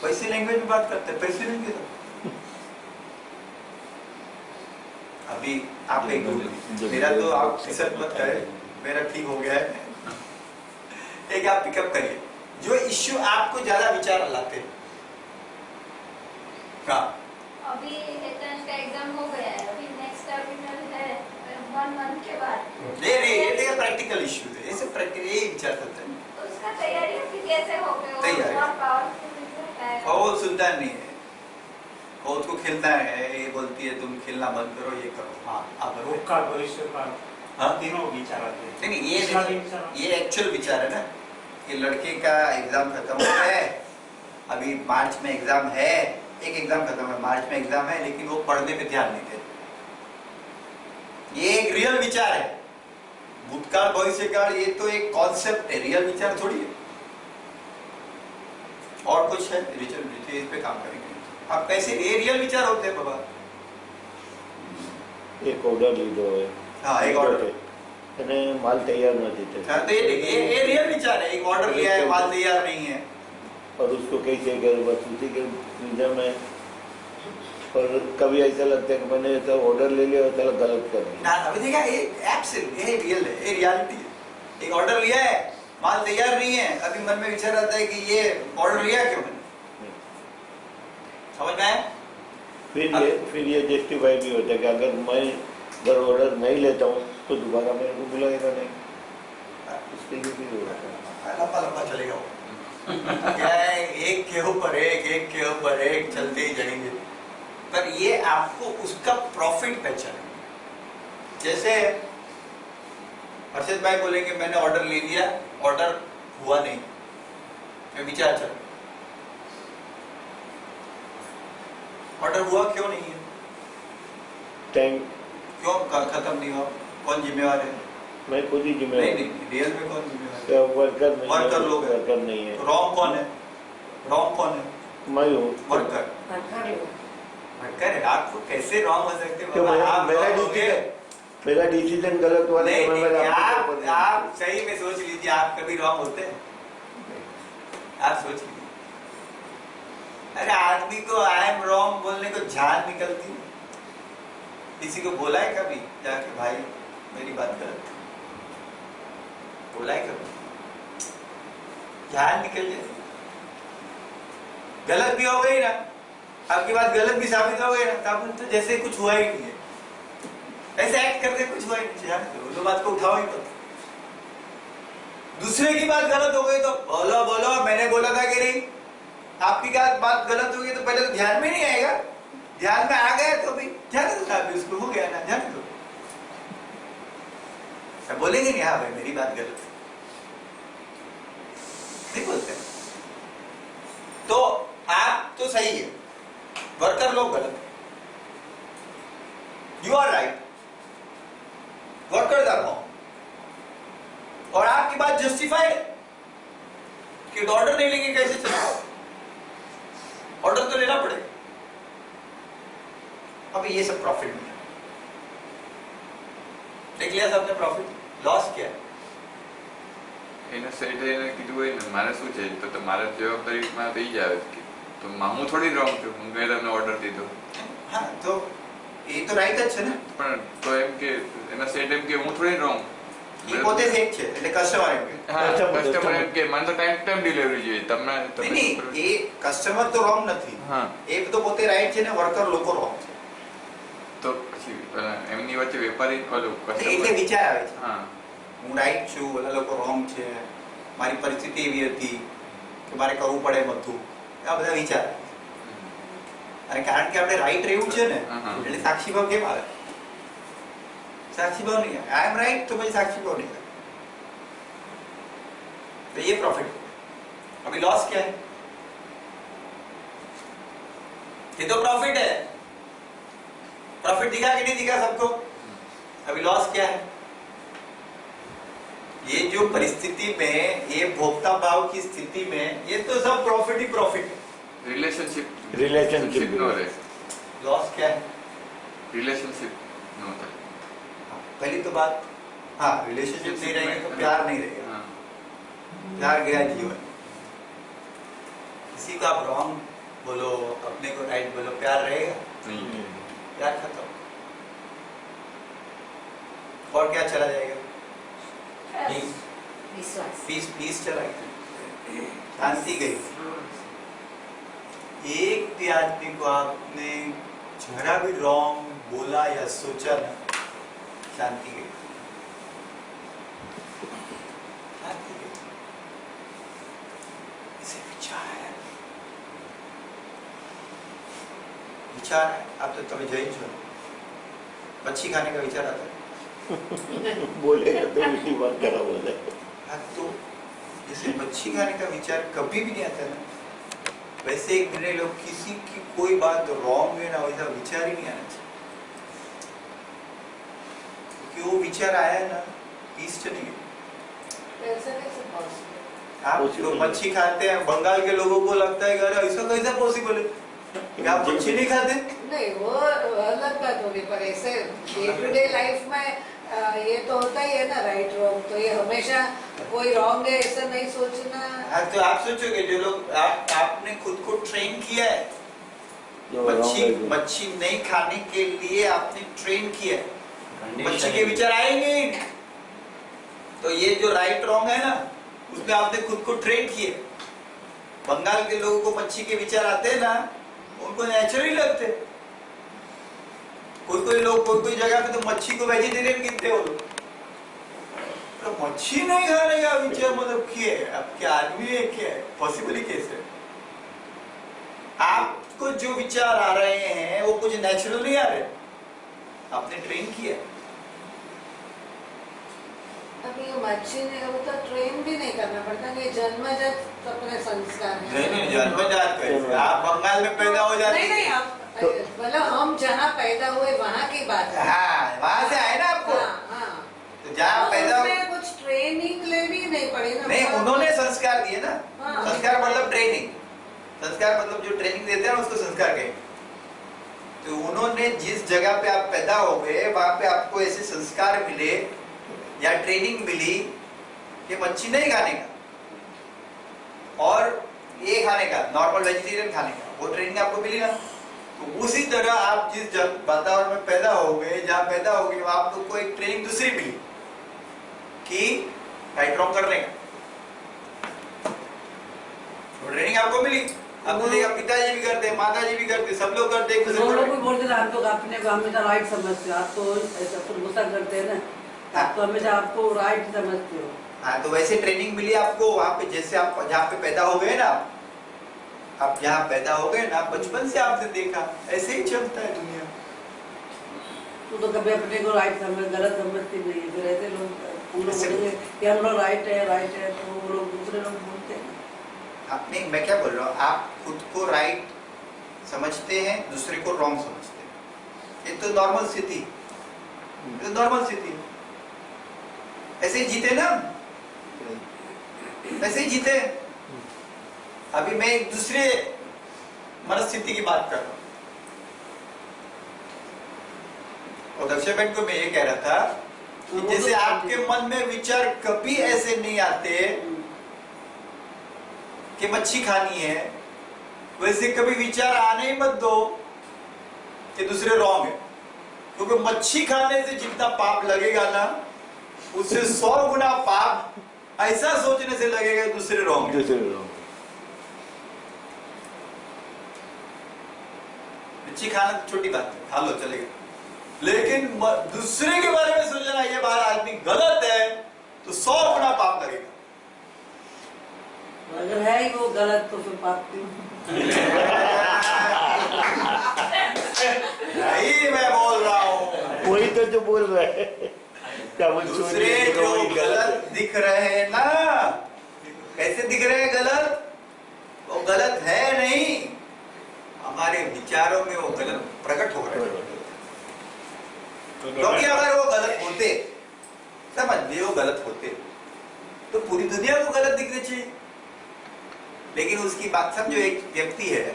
वैसे लैंग्वेज में बात करते हैं प्रेसिडेंट के साथ। अभी आप एक, मेरा तो आप फिसद मत करें, मेरा ठीक हो गया है। एक आप पिकअप करिए जो इश्यू आपको ज्यादा विचार लाते हैं। हाँ, अभी एंट्रेंस का एग्जाम हो गया है, अभी नेक्स्ट टर्मिनल है 1 मंथ के बाद। ये प्रैक्टिकल इश्यू थे, ऐसे प्रैक्टिकल यही विचार करते हैं। तो उसका तैयारी अभी कैसे हो गई? तैयारी। बहुत पावरफुल है। वो सुनता नहीं है, वो उसको खेलना है, ये बोलती है तुम खेलना बंद करो, ये करो। हाँ आप वो का भविष्य का हाँ तीनों विचार आते हैं। नहीं, ये एक्चुअल विचार है ना कि लड़के का एग्जाम खत्म हो गया है, अभी मार्च में एग्जाम है, एक एग्जाम खत्म है, मार्च में एग्जाम है, लेकिन वो पढ़ने पे ध्यान नहीं दे। ये एक रियल विचार है। भूतकाल भविष्यकाल ये तो एक कॉन्सेप्ट है, रियल विचार थोड़ी है। और कुछ है रिचुअल, इस पे काम करेंगे। आप कैसे, ये रियल विचार होते हैं बाबा। એક ઓર્ડર લીધો હોય हाँ, एक ऑर्डर, અને માલ તૈયાર નથી થતો हाँ, तो ये रियल विचार है। एक ऑर्डर लिया है, माल तैयार नहीं है, और उसको कैसे करूँ बस उसी के विजन में। और कभी ऐसा लगता है कि मैंने ऐसा ऑर्डर ले लिया और चलो गलत कर दिया। ना अभी देखा, ये एब्सोल्यूट, ये रियल है, ये रियलिटी है। एक ऑर्डर लिया है, माल तैयार नहीं है, अभी मन में विचार आता है कि ये ऑर्डर लिया क्यों मैंने, समझ में आया? फिर ये जस्टिफाई भी होता है कि अगर मैं अगर ऑर्डर नहीं लेता हूँ तो दोबारा मेरे को बुलाएगा नहीं, इसके लिए भी होता है। लंबा लंबा चलेगा वो। क्या है, एक के ऊपर एक चलते ही जाएंगे। पर ये आपको उसका प्रॉफिट पहचान, जैसे हर्षद भाई बोलेंगे मैंने ऑर्डर ले लिया, ऑर्डर हुआ नहीं, मैं विचार चल, ऑर्डर हुआ क्यों नहीं है, टाइम क्यों खत्म नहीं हुआ, कौन जिम्मेवार है? मैं खुद ही जिम्मेदार नहीं, रियल में कौन जिम्मेवार है? वर्कर नहीं वर्कर लोग हैं। वर्कर नहीं है, तो रॉन्ग कौन है? रॉन्ग कौन है? मैं हूँ वर्कर। वर्कर लोग। वर्कर है, आपको कैसे रॉन्ग हो सकते हो तो बाबा? आप मेरा wrong हो गए। मेरा डिसीजन गलत हुआ नहीं, तो मैं नहीं, मेरा आप सही में सोच लीजिए, आप कभी रॉन्ग होते हैं? आप सोच लीजिए। अरे आदमी को आई एम रॉन्ग बोलने को जान निकलती है। किसी को बोला है कभी जाके भाई मेरी बात गलत है? बोला है कभी? जान निकल जाती, गलत भी हो गई ना, आपकी बात गलत भी साबित हो गई ना, तब तो जैसे कुछ हुआ ही नहीं है, ऐसे एक्ट करके कुछ हुआ ही नहीं, जान दो बात को उठाओ ही मत। दूसरे की बात गलत हो गई तो बोलो बोलो मैंने बोला था कि नहीं, आपकी बात गलत होगी तो पहले तो ध्यान में नहीं आएगा, ध्यान में आ गया तो भी जाने दो, अभी उसको हो गया ना, जाने दो। सब बोलेंगे नहीं हाँ भाई मेरी बात गलत है, नहीं बोलते। तो आप तो सही है, वर्कर लोग गलत है, you are right, worker are wrong. और आपकी बात जस्टिफाइड है कि ऑर्डर नहीं लेंगे कैसे चलेगा, ऑर्डर तो लेना पड़ेगा। अब ये सब प्रॉफिट मिला, देख लिया सबने प्रॉफिट, लॉस क्या है? એને સેટ એને કીધું હોય ને મારે શું છે તો મારે જવાબદારીમાં થઈ જાય કે તો હું થોડી રોંગ છું, હું ગઈ તમને ઓર્ડર દીધો हाँ तो ये तो राइट જ છે ને, પણ તો એમ કે એના સેટ એમ કે હું થોડી રોંગ એ પોતે સેટ છે એટલે કસ્ટમર એમ કે હા કસ્ટમર એમ કે મને તો ટાઈમ ડિલિવરી જોઈએ તમને નહીં નહીં, એ કસ્ટમર તો રોંગ નથી, હા એ તો પોતે રાઈટ છે ને, વર્કર લોકો રોંગ છે, તો પછી એમની વચ્ચે વેપારી ઓલું એટલે કસ્ટમર વિચાર આવે છે હા હું રાઈટ છું, ઓલા લોકો રોંગ છે, મારી પરિસ્થિતિ એવી હતી કે મારે કરવું પડે બધું, આ બધા વિચાર આવે. અને કારણ કે આપણે રાઈટ રહેવું છે ને એટલે સાક્ષી ભાવ કેમ આવે? साक्षी भाव नहीं है, आई एम राइट तो भाई साक्षी भाव नहीं है, तो ये प्रॉफिट। अभी लॉस क्या है? ये तो प्रॉफिट है, प्रॉफिट दिखा कि नहीं दिखा सबको? अभी लॉस क्या है? ये जो परिस्थिति में, ये भोक्ता भाव की स्थिति में, ये तो सब प्रॉफिट ही प्रॉफिट है। रिलेशनशिप नो रहे, लॉस क्या है? रिलेशनशिप नो था पहली तो बात, हाँ रिलेशनशिप नहीं रहेंगे तो प्यार नहीं रहेगा, हाँ प्यार गया जीवन। किसी को आप रॉन्ग बोलो, अपने को राइट बोलो, प्यार रहेगा? नहीं प्यार खत्म। और क्या चला जाएगा? विश्वास। पीस पीस चला गया, शांति गई। एक भी आदमी को आपने जरा भी रॉन्ग बोला या सोचा ना, शांति गई, शांति गई। इसे विचार है, विचार है। आप तो तभी जैन छो, मच्छी खाने का विचार आता है? बोलेगा तो उसी बात खराब हो जाए। हाँ तो जैसे मच्छी खाने का विचार कभी भी नहीं आता ना, वैसे एक निर्णय लो, किसी की कोई बात रॉन्ग है ना, वैसा विचार ही नहीं आना चाहिए, क्योंकि वो विचार आया ना पीस चली गई। ऐसा कैसे पॉसिबल? आप जो मच्छी खाते हैं, बंगाल के लोगों को लगता है कि अरे ऐसा कैसे पॉसिबल है, क्या आप मच्छी नहीं खाते? नहीं वो अलग बात होगी, पर ऐसे डे टू डे लाइफ में ये तो होता ही है ना, राइट रॉन्ग, तो ये हमेशा कोई रॉन्ग है ऐसा नहीं सोचना। हाँ, तो आप सोचोगे जो लोग आपने खुद को ट्रेन किया है जो wrong मच्छी है। मच्छी नहीं खाने के लिए, आपने ट्रेन किया है, मच्छी के विचार आएंगे ही नहीं। तो ये जो राइट रॉन्ग है ना, उसमें आपने खुद को ट्रेन किया। बंगाल के लोगों को मच्छी के विचार आते हैं ना, उनको नेचुरली लगते। कोई लोग कोई जगह पे तो मच्छी को वेजिटेरियन गिनते हो लोग। तो मच्छी नहीं खाने का विचार मतलब क्या है? अब क्या आदमी है, क्या है? पॉसिबल ही कैसे? आपको जो विचार आ रहे हैं वो कुछ नेचुरल नहीं आ रहे, आपने ट्रेन किया। अभी ये मच्छी ने वो तो ट्रेन भी नहीं करना पड़ता, ये जन्मजात अपने संस्कार हैं। नहीं जन्मजात कैसे? आप बंगाल में पैदा हो जाते नहीं आप मतलब हम जहाँ पैदा हुए वहाँ की बात है। हाँ, वहां से आए ना आपको। हाँ। तो जहाँ पैदा उसमें कुछ ट्रेनिंग लेनी नहीं पड़ी ना। नहीं, उन्होंने संस्कार दिए ना। हाँ। संस्कार मतलब ट्रेनिंग, संस्कार मतलब जो ट्रेनिंग देते हैं उसको संस्कार कहेंगे। तो उन्होंने जिस जगह पे आप पैदा हो गए वहां पे आपको ऐसे संस्कार मिले या ट्रेनिंग मिली कि मच्छी नहीं खाने का और ये खाने का, नॉर्मल वेजिटेरियन खाने का, वो ट्रेनिंग आपको मिली ना। तो उसी तरह आप जिस वातावरण में पैदा हो गए, जहाँ पैदा हो गए, वहां आपको एक ट्रेनिंग दूसरी मिली कि राइट रॉन्ग करने का, ट्रेनिंग आपको मिली। अब देखा पिताजी भी करते, माताजी भी करते, सब लोग करते, एक दूसरे वो लोग भी को। बोलते थे आप लोग अपने को हमेशा राइट समझते हो, आप तो ऐसा तो गुस्सा करते हैं ना, आप तो हमेशा आपको राइट समझते हो। हाँ, तो वैसे ट्रेनिंग मिली आपको वहां पे, जैसे आप जहाँ पे पैदा हो गए ना, आप जहाँ पैदा हो गए ना, बचपन से आपने देखा, ऐसे ही चलता है दुनिया। तो कभी अपने को राइट समझ गलत समझते नहीं है, फिर ऐसे लोग हम लोग ऐसे बोलेंगे कि हम लोग राइट है, तो वो लोग दूसरे लोग बोलते हैं। नहीं, मैं क्या बोल रहा हूँ, आप खुद को राइट समझते हैं, दूसरे को रॉन्ग समझते हैं। ये तो नॉर्मल स्थिति, ये तो नॉर्मल स्थिति है। ऐसे ही जीते ना, ऐसे ही जीते। अभी मैं एक दूसरे मनस्थिति की बात कर रहा हूँ। और दक्षिण बहन को मैं ये कह रहा था कि जैसे आपके मन में विचार कभी ऐसे नहीं आते कि मच्छी खानी है, वैसे कभी विचार आने ही मत दो कि दूसरे रॉन्ग है। क्योंकि मच्छी खाने से जितना पाप लगेगा ना, उससे 100 गुना पाप ऐसा सोचने से लगेगा दूसरे रॉन्ग है। मच्छी खाना तो छोटी बात है, खा लो चलेगा, लेकिन दूसरे के बारे में सोचना ये बात आदमी गलत है तो 100 गुना पाप लगेगा। अगर है ही वो गलत तो फिर पाप क्यों? नहीं, मैं बोल रहा हूँ वही तो जो बोल रहा है, क्या वो दूसरे जो गलत दिख रहे हैं ना, कैसे दिख रहे हैं गलत? वो गलत है नहीं, हमारे विचारों में वो गलत प्रकट हो रहे हैं। क्योंकि अगर वो गलत होते, समझ लिए वो गलत होते, तो पूरी दुनिया को गलत दिखनी चाहिए। लेकिन उसकी बात समझो, एक व्यक्ति है,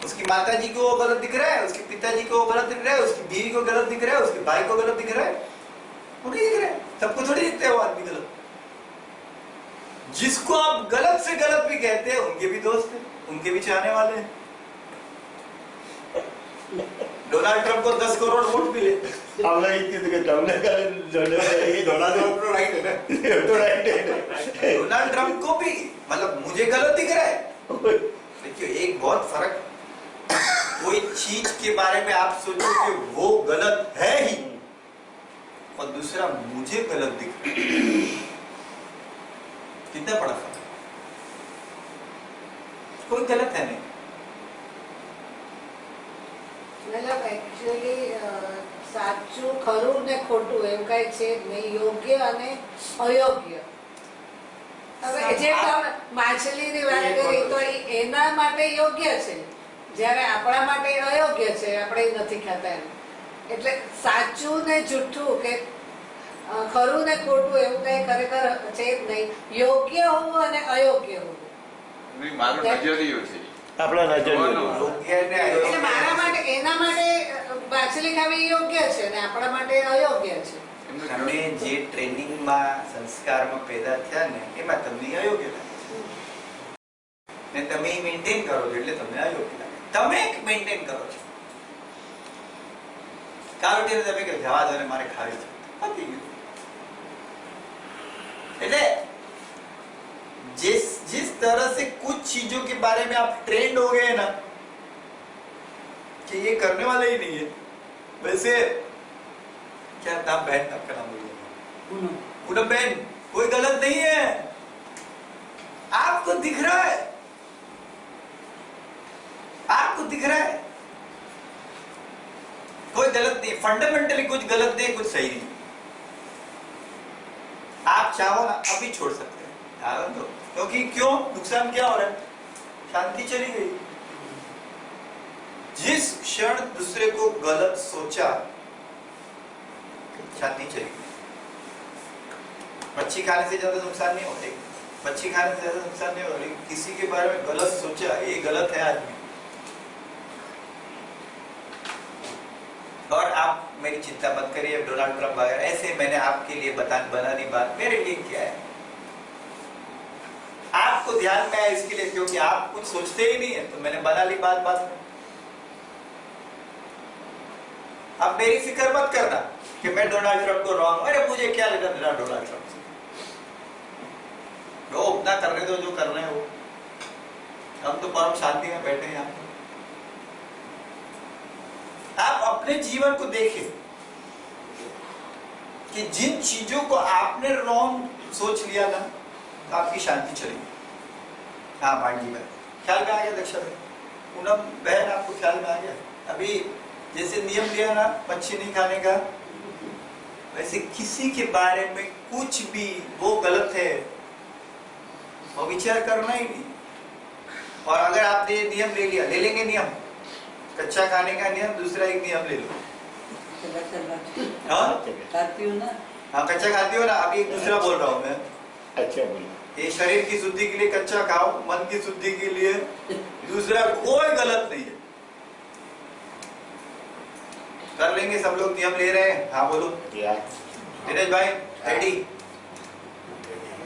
उसकी माता जी को वो गलत दिख रहा है, उसके पिताजी को वो गलत दिख रहा है, उसकी बीवी को गलत दिख रहा है, उसके भाई को गलत दिख रहा है, वो नहीं दिख रहा है, सबको थोड़ी दिखते हैं वो आदमी गलत। जिसको आप गलत से गलत भी कहते हैं, उनके भी दोस्त हैं, उनके भी चाहने वाले हैं। डोनाल्ड ट्रंप को 10 करोड़ वोट मिले, हमने एक चीज कहता, हमने कहा डोनाल्ड ट्रंप तो राइट है ना, तो राइट है। डोनाल्ड ट्रंप को भी मतलब मुझे गलत दिख रहा है। देखिए, एक बहुत फर्क, कोई चीज के बारे में आप सोचो कि वो गलत है ही, और दूसरा मुझे गलत दिख रहा है, कितना बड़ा फर्क। कोई गलत है नहीं। मतलब एक्चुअली સાચું ખરું ને ખોટું એમ કઈ છે જ નહીં, યોગ્ય અને અયોગ્ય. હવે જે તમે માછલીની વાત કરી તો એના માટે યોગ્ય છે, જ્યારે આપણા માટે અયોગ્ય છે, આપણે એ નથી ખાતા એમ. એટલે સાચું ને જૂઠું કે ખરું ને ખોટું એવું કઈ ખરેખર છે જ નહીં. યોગ્ય હોવું અને અયોગ્ય હોવું. મારું નજરિયો છે. આપણા નજર યોગ્ય ને એટલે અયોગ્ય મારા માટે એના માટે માછલી ખાવી યોગ્ય છે અને આપણા માટે અયોગ્ય છે. તમે જે ટ્રેનિંગમાં સંસ્કારમાં પેદા થયા ને એમાં તમને અયોગ્ય લાગે ને તમે એ મેન્ટેન કરો છો એટલે તમને અયોગ્ય લાગે. તમે મેન્ટેન કરો છો. કાલ ઉઠીને તમે કે જવા દો ને મારે ખાવી છે, પતી ગયું. એટલે जिस तरह से कुछ चीजों के बारे में आप ट्रेंड हो गए ना कि ये करने वाला ही नहीं है, वैसे क्या नाम बहन आपका नाम बोलिए? पूनम बहन, कोई गलत नहीं है, आपको दिख रहा है, आपको दिख रहा है कोई गलत नहीं, फंडामेंटली कुछ गलत नहीं, कुछ सही नहीं. आप चाहो ना अभी छोड़ सकते हैं, ध्यान दो. क्योंकि क्यों नुकसान क्या हो रहा है? शांति चली गई. जिस क्षण दूसरे को गलत सोचा शांति चली गई. मच्छी खाने से ज्यादा नुकसान नहीं होता, मच्छी खाने से ज्यादा नुकसान नहीं होता, लेकिन किसी के बारे में गलत सोचा, ये गलत है आदमी. और आप मेरी चिंता मत करिए, डोनाल्ड ट्रंप वगैरह ऐसे मैंने आपके लिए बना दी बात, मेरे लिए क्या है, आपको ध्यान में आया इसके लिए, क्योंकि आप कुछ सोचते ही नहीं है तो मैंने बना ली बात में. आप मेरी फिक्र मत करना कि मैं डोनाल्ड ट्रंप को रॉन्ग, अरे मुझे क्या लेना देना डोनाल्ड ट्रंप से, वो अपना करने दो जो करना है वो. हम तो परम शांति में बैठे हैं यहाँ. आप अपने जीवन को देखें कि जिन चीजों को आपने रॉन्ग सोच लिया ना तो आपकी शांति चलेगी. हाँ मांडी बहन ख्याल में आ गया, दक्षा बहन, पूनम बहन आपको ख्याल में आ गया. अभी जैसे नियम लिया ना मच्छी नहीं खाने का, वैसे किसी के बारे में कुछ भी वो गलत है वो विचार करना ही नहीं. और अगर आपने ये नियम ले लिया, ले लेंगे नियम, कच्चा खाने का नियम, दूसरा एक नियम ले लो. हाँ खाती हूँ ना. हाँ कच्चा खाती हो ना. अभी एक दूसरा बोल रहा हूँ मैं, अच्छा बोलो. ये शरीर की शुद्धि के लिए कच्चा खाओ, मन की शुद्धि के लिए दूसरा कोई गलत नहीं है. कर लेंगे सब लोग, नियम ले रहे हैं. हाँ बोलो या दिनेश भाई, रेडी?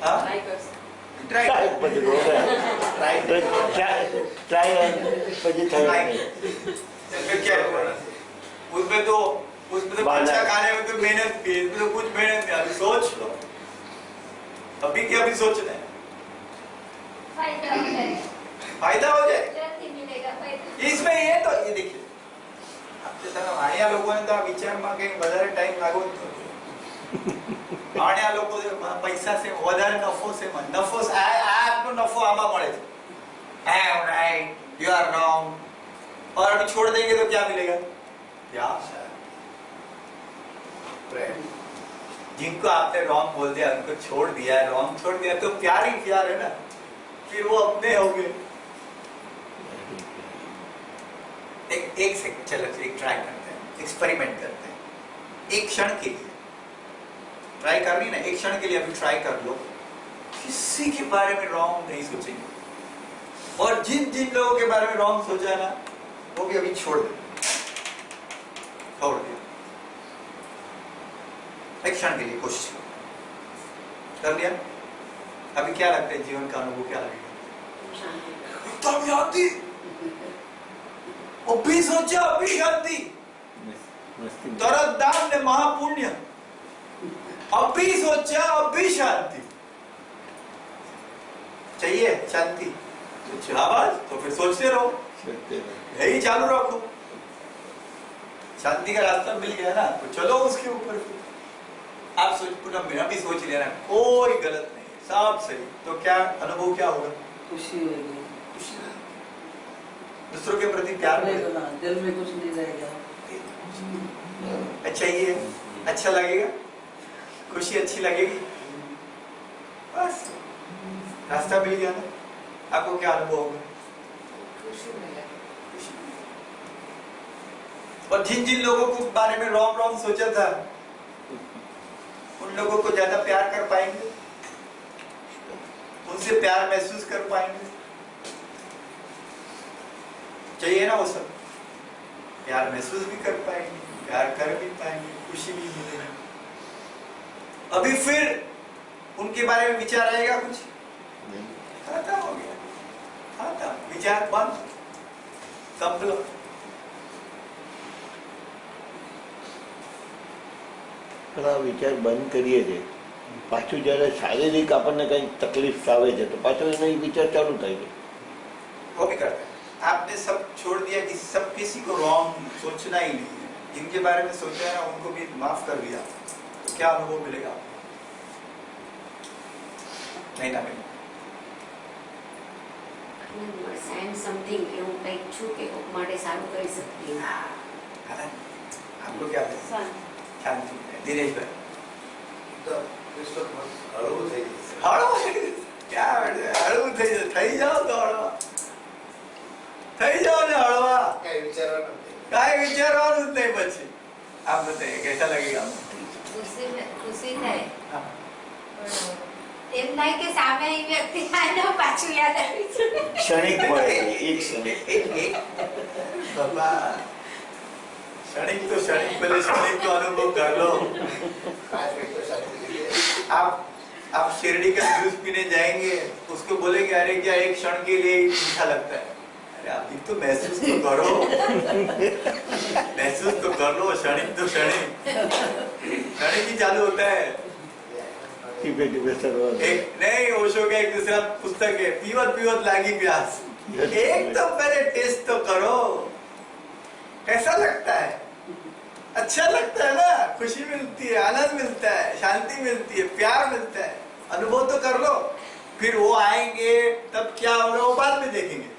हाँ ट्राई પછી રોવે. ટ્રાય પછી થયું નહીં. फिर क्या होगा? उसमें तो कच्चा खाने में तो मेहनत भी है, इसमें तो कुछ मेहनत नहीं. अभी सोच लो, अभी क्या अभी सोचना है, फायदा हो जाएगा, फायदा हो जाए जल्दी मिलेगा फायदा. इसमें. ये तो ये देखिए અહીંયા લોકોને તો આ વિચારમાં કંઈ વધારે ટાઈમ લાગવો જ નથી. આ લોકો પૈસા છે વધારે, નફો છે, નફો આટલો નફો આમાં મળે છે. I am right, you are wrong. और अभी छोड़ देंगे तो क्या मिलेगा? प्यार. जिनको आपने रॉन्ग बोल दिया, उनको छोड़ दिया, रॉन्ग छोड़ दिया, तो प्यार ही प्यार है ना, फिर वो अपने हो गए. एक सेकंड चलो, एक ट्राई करते हैं, एक्सपेरिमेंट करते हैं. एक क्षण के लिए ट्राई करनी ना, एक क्षण के लिए अभी ट्राई कर लो, किसी के बारे में रॉन्ग नहीं सोचेंगे. और जिन जिन लोगों के बारे में रॉन्ग सोचा है ना वो भी अभी छोड़ दे, छोड़ दिया. एक क्षण के लिए कोशिश करो. कर लिया? अभी क्या लगता है, जीवन का अनुभव क्या लगेगा? एकदम शांति. अभी सोचा अभी शांति, तरत दान ने महापुण्य. अभी सोचा अभी शांति. चाहिए शांति तो शाबाश, तो फिर सोचते रहो, यही चालू रखो. शांति का रास्ता मिल गया ना तो चलो उसके ऊपर. आप सोच, पूरा अभी सोच लिया ना कोई गलत नहीं है, सब सही, तो क्या अनुभव क्या होगा? खुशी होगी, खुशी. दूसरों के प्रति प्यार रहेगा, दिल में कुछ नहीं रहेगा. अच्छा ये अच्छा लगेगा, खुशी अच्छी लगेगी, बस रास्ता मिल गया ना. आपको क्या अनुभव होगा? खुशी मिले. और जिन जिन लोगों को बारे में रॉन्ग रॉन्ग सोचा था उन लोगों को ज्यादा प्यार कर पाएंगे, उनसे प्यार महसूस कर पाएंगे. चाहिए ना वो सब, प्यार महसूस भी कर पाएंगे, प्यार कर भी पाएंगे, खुशी भी मिलेगी। अभी फिर उनके बारे में विचार आएगा कुछ? खत्म हो गया, खत्म, विचार बंद, कंप्लीट। પણ આ વિચાર બંધ કરીએ છીએ, પાછું જ્યારે શારીરિક આપણને કંઈક તકલીફ આવે છે તો પાછો એનો એ વિચાર ચાલુ થાય છે. वो भी करते हैं। आपने सब छोड़ दिया कि सब किसी को रॉन्ग सोचना ही नहीं है, जिनके बारे में सोचा है ना उनको भी माफ कर दिया, तो क्या अनुभव मिलेगा? नहीं ना मिलेगा। એન્ડ સમથિંગ એવું કંઈક છું કે કોક માટે સારું કરી શકીએ. आपको क्या लगता है? शांति। दिनेश भाई તો વિશ્વમાં હળવું થઈ જશે. हळू क्या हळू થઈ જાઓ તો હળવા થઈ જાઓ ને હળવા, કાંઈ વિચારવાનું નથી. કાંઈ વિચારવાનું જ નહીં પછી. आप बताइए कैसा लगेगा? ખુશી થાય हाँ। પણ એમ થાય કે સામે એ વ્યક્તિ આને પાછું યાદ આવી જાય. ક્ષણિક મળે, એક ક્ષણિક. बाबा क्षणिक तो क्षणिक, पहले क्षणिक तो अनुभव कर लो। આ કંઈક તો શાંતિ થઈ જાય. आप शिरडी का जूस पीने जाएंगे, उसको बोलेंगे अरे क्या एक क्षण के लिए ही मीठा लगता है? अरे आप भी तो महसूस तो करो, महसूस तो कर लो। क्षणिक तो क्षणिक, क्षणिक ही चालू होता है। ટીપે ટીપે સરવા. एक नहीं, ओशो का एक दूसरा पुस्तक है, पीवत पीवत लागी प्यास। एक तो पहले टेस्ट तो करो, कैसा लगता है? अच्छा लगता है ना, खुशी मिलती है, आनंद मिलता है, शांति मिलती है, प्यार मिलता है, अनुभव तो कर लो। फिर वो आएंगे तब क्या होगा वो बाद में देखेंगे।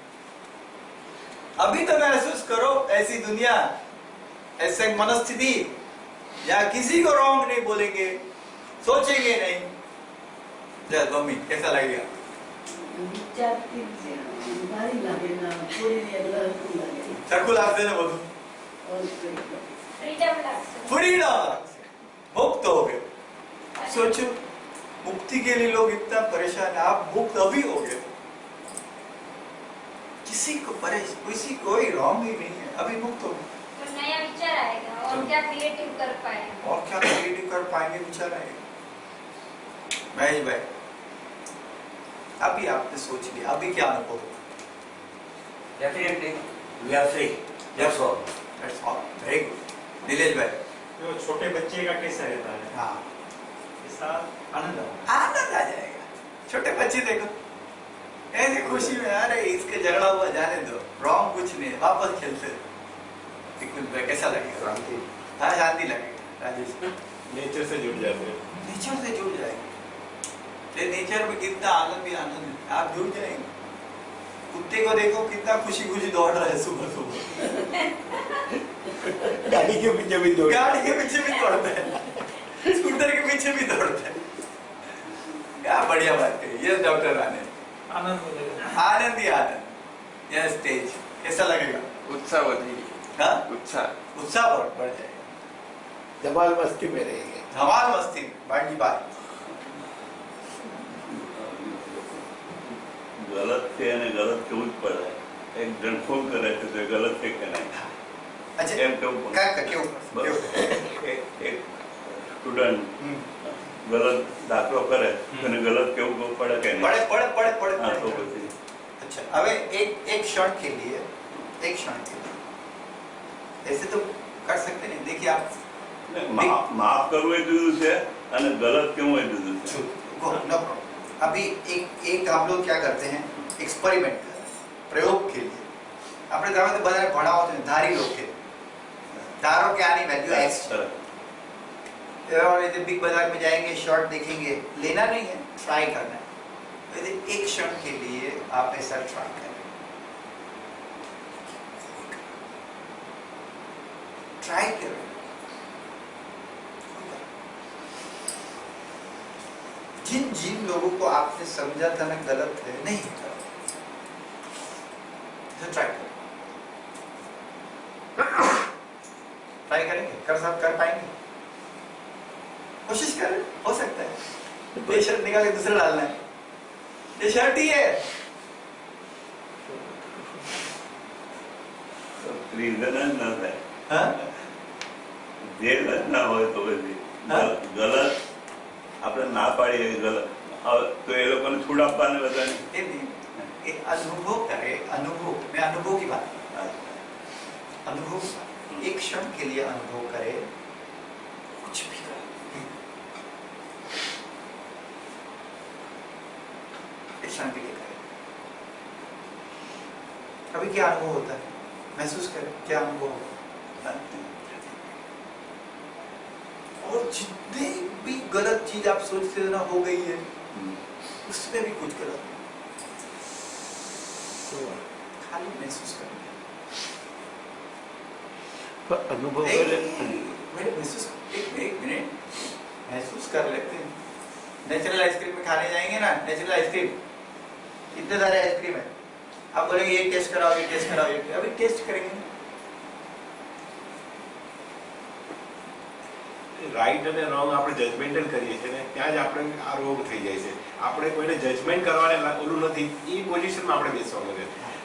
अभी तो महसूस करो ऐसी दुनिया, ऐसे मनस्थिति जहाँ किसी को रॉन्ग नहीं बोलेंगे, सोचेंगे नहीं। चल मम्मी कैसा लगेगा? વિચારતી છે, ભારી લાગે ના, થોડી ને બધા હલકું લાગે. सरकू लागते ना बोलू, और કંઈક. ફ્રીડમ લાગશે. फ्रीडम, मुक्त हो गए। सोचो मुक्ति के लिए लोग इतना परेशान है, आप मुक्त अभी हो गए। किसी को किसी कोई रॉन्ग ही नहीं है, अभी मुक्त हो गए। तो नया विचार आएगा और क्या क्रिएटिव कर पाएंगे। और क्या क्रिएटिव कर पाएंगे विचार आएगा। महेश भाई अभी आपने सोच लिया, अभी क्या अनुभव? Definitely, we are free. That's all. That's all. Very good. Nilesh भाई जो छोटे बच्चे का कैसा रहता है, हाँ इसका आनंद आता है। आनंद आ जाएगा। छोटे बच्चे देखो ऐसे खुशी में, अरे इसके झगड़ा हुआ जाने दो, रॉन्ग कुछ नहीं है, वापस खेलते। कैसा लगेगा? શાંતિ. हाँ शांति लगेगा। राजेश नेचर से जुड़ जाते हैं। नेचर से जुड़ जाएंगे, नेचर में कितना आनंद ही आनंद है, आप जुड़ जाएंगे। कुत्ते को देखो कितना खुशी खुशी दौड़ रहा है सुबह सुबह, ગાડી કે પીછે भी दौड़. गाड़ी के पीछे भी दौड़ता है, स्कूटर के पीछे भी दौड़ता है। क्या बढ़िया बात है ये डॉक्टर राणे। आनंद मिलेगा। आनंद ही आनंद। यह स्टेज कैसा लगेगा? उत्साह वधी, हाँ? उत्साह उत्साह बढ़ जाएगा। ધમાલ મસ્તી में रहेंगे. धमाल मस्ती बाकी बात। ગલત છે અને ગલત કેવું જ પડે. એક જણ ફોન કરે છે તો એ ગલત છે કે નહીં अच्छा એમ કેવું પડે. क्यों બસ. એક સ્ટુડન્ટ ગલત દાખલો કરે તો એને ગલત કેવું પડે કે નહીં. पढ़े पढ़े पढ़े पढ़े હા તો पढ़े। પછી अच्छा अब एक क्षण के लिए, एक क्षण के लिए ऐसे तो कर सकते नहीं। देखिए आप માફ કરવું એ જુદું છે અને ગલત કેવું એ જુદું છે. No problem. अभी एक हम लोग क्या करते हैं, एक्सपेरिमेंट प्रयोग के लिए આપણે તમે તો બધાને ભણાવો છો, ધારી લો કે ધારો કે આની વેલ્यू x છે, और यदि बिग बाजार में जाएंगे शॉर्ट देखेंगे, लेना नहीं है, ट्राई करना है। यदि एक क्षण के लिए आप ऐसा ट्राई करें, ट्राई करें। जिन जिन लोगों को आपने समझा था ना गलत है, नहीं करो, ट्राई करें। ट्राई करेंगे, कर पाएंगे, कोशिश करें, हो सकता है। ये शर्ट निकाल के दूसरा डालना है, ये शर्ट ही है, રીઝન જ ના થાય. हाँ? ધ્યેય જ ના હોય તો પછી હા. ગલત આપણે ના પાડીએ કે ગલત હવે તો એ લોકોને છૂટ આપવાને બધાને. ये नहीं, ये अनुभव करे, अनुभव, मैं अनुभव की बात कर रहा हूं। अनुभव एक क्षण के लिए अनुभव करे, कुछ भी करे, एक क्षण के लिए करे। अभी क्या अनुभव होता है, महसूस करें क्या अनुभव होता है। और जितने भी गलत चीज आप सोचते हो ना हो गई है, उसमें भी कुछ गलत नहीं। खाली महसूस करें, पर अनुभव एक करे मिनट महसूस कर लेते हैं। नेचुरल आइसक्रीम में खाने जाएंगे ना, नेचुरल आइसक्रीम कितने सारे आइसक्रीम है, आप बोलेंगे ये टेस्ट कराओ, ये टेस्ट कराओ, ये अभी टेस्ट करेंगे। રાઈટ અને રોંગ આપણે જજમેન્ટલ કરીએ છીએ ને ત્યાં જ આપણે આ રોગ થઈ જાય છે. આપણે કોઈને જજમેન્ટ કરવાને ઓલું નથી, એ પોઝિશનમાં આપણે બેસવાનું છે.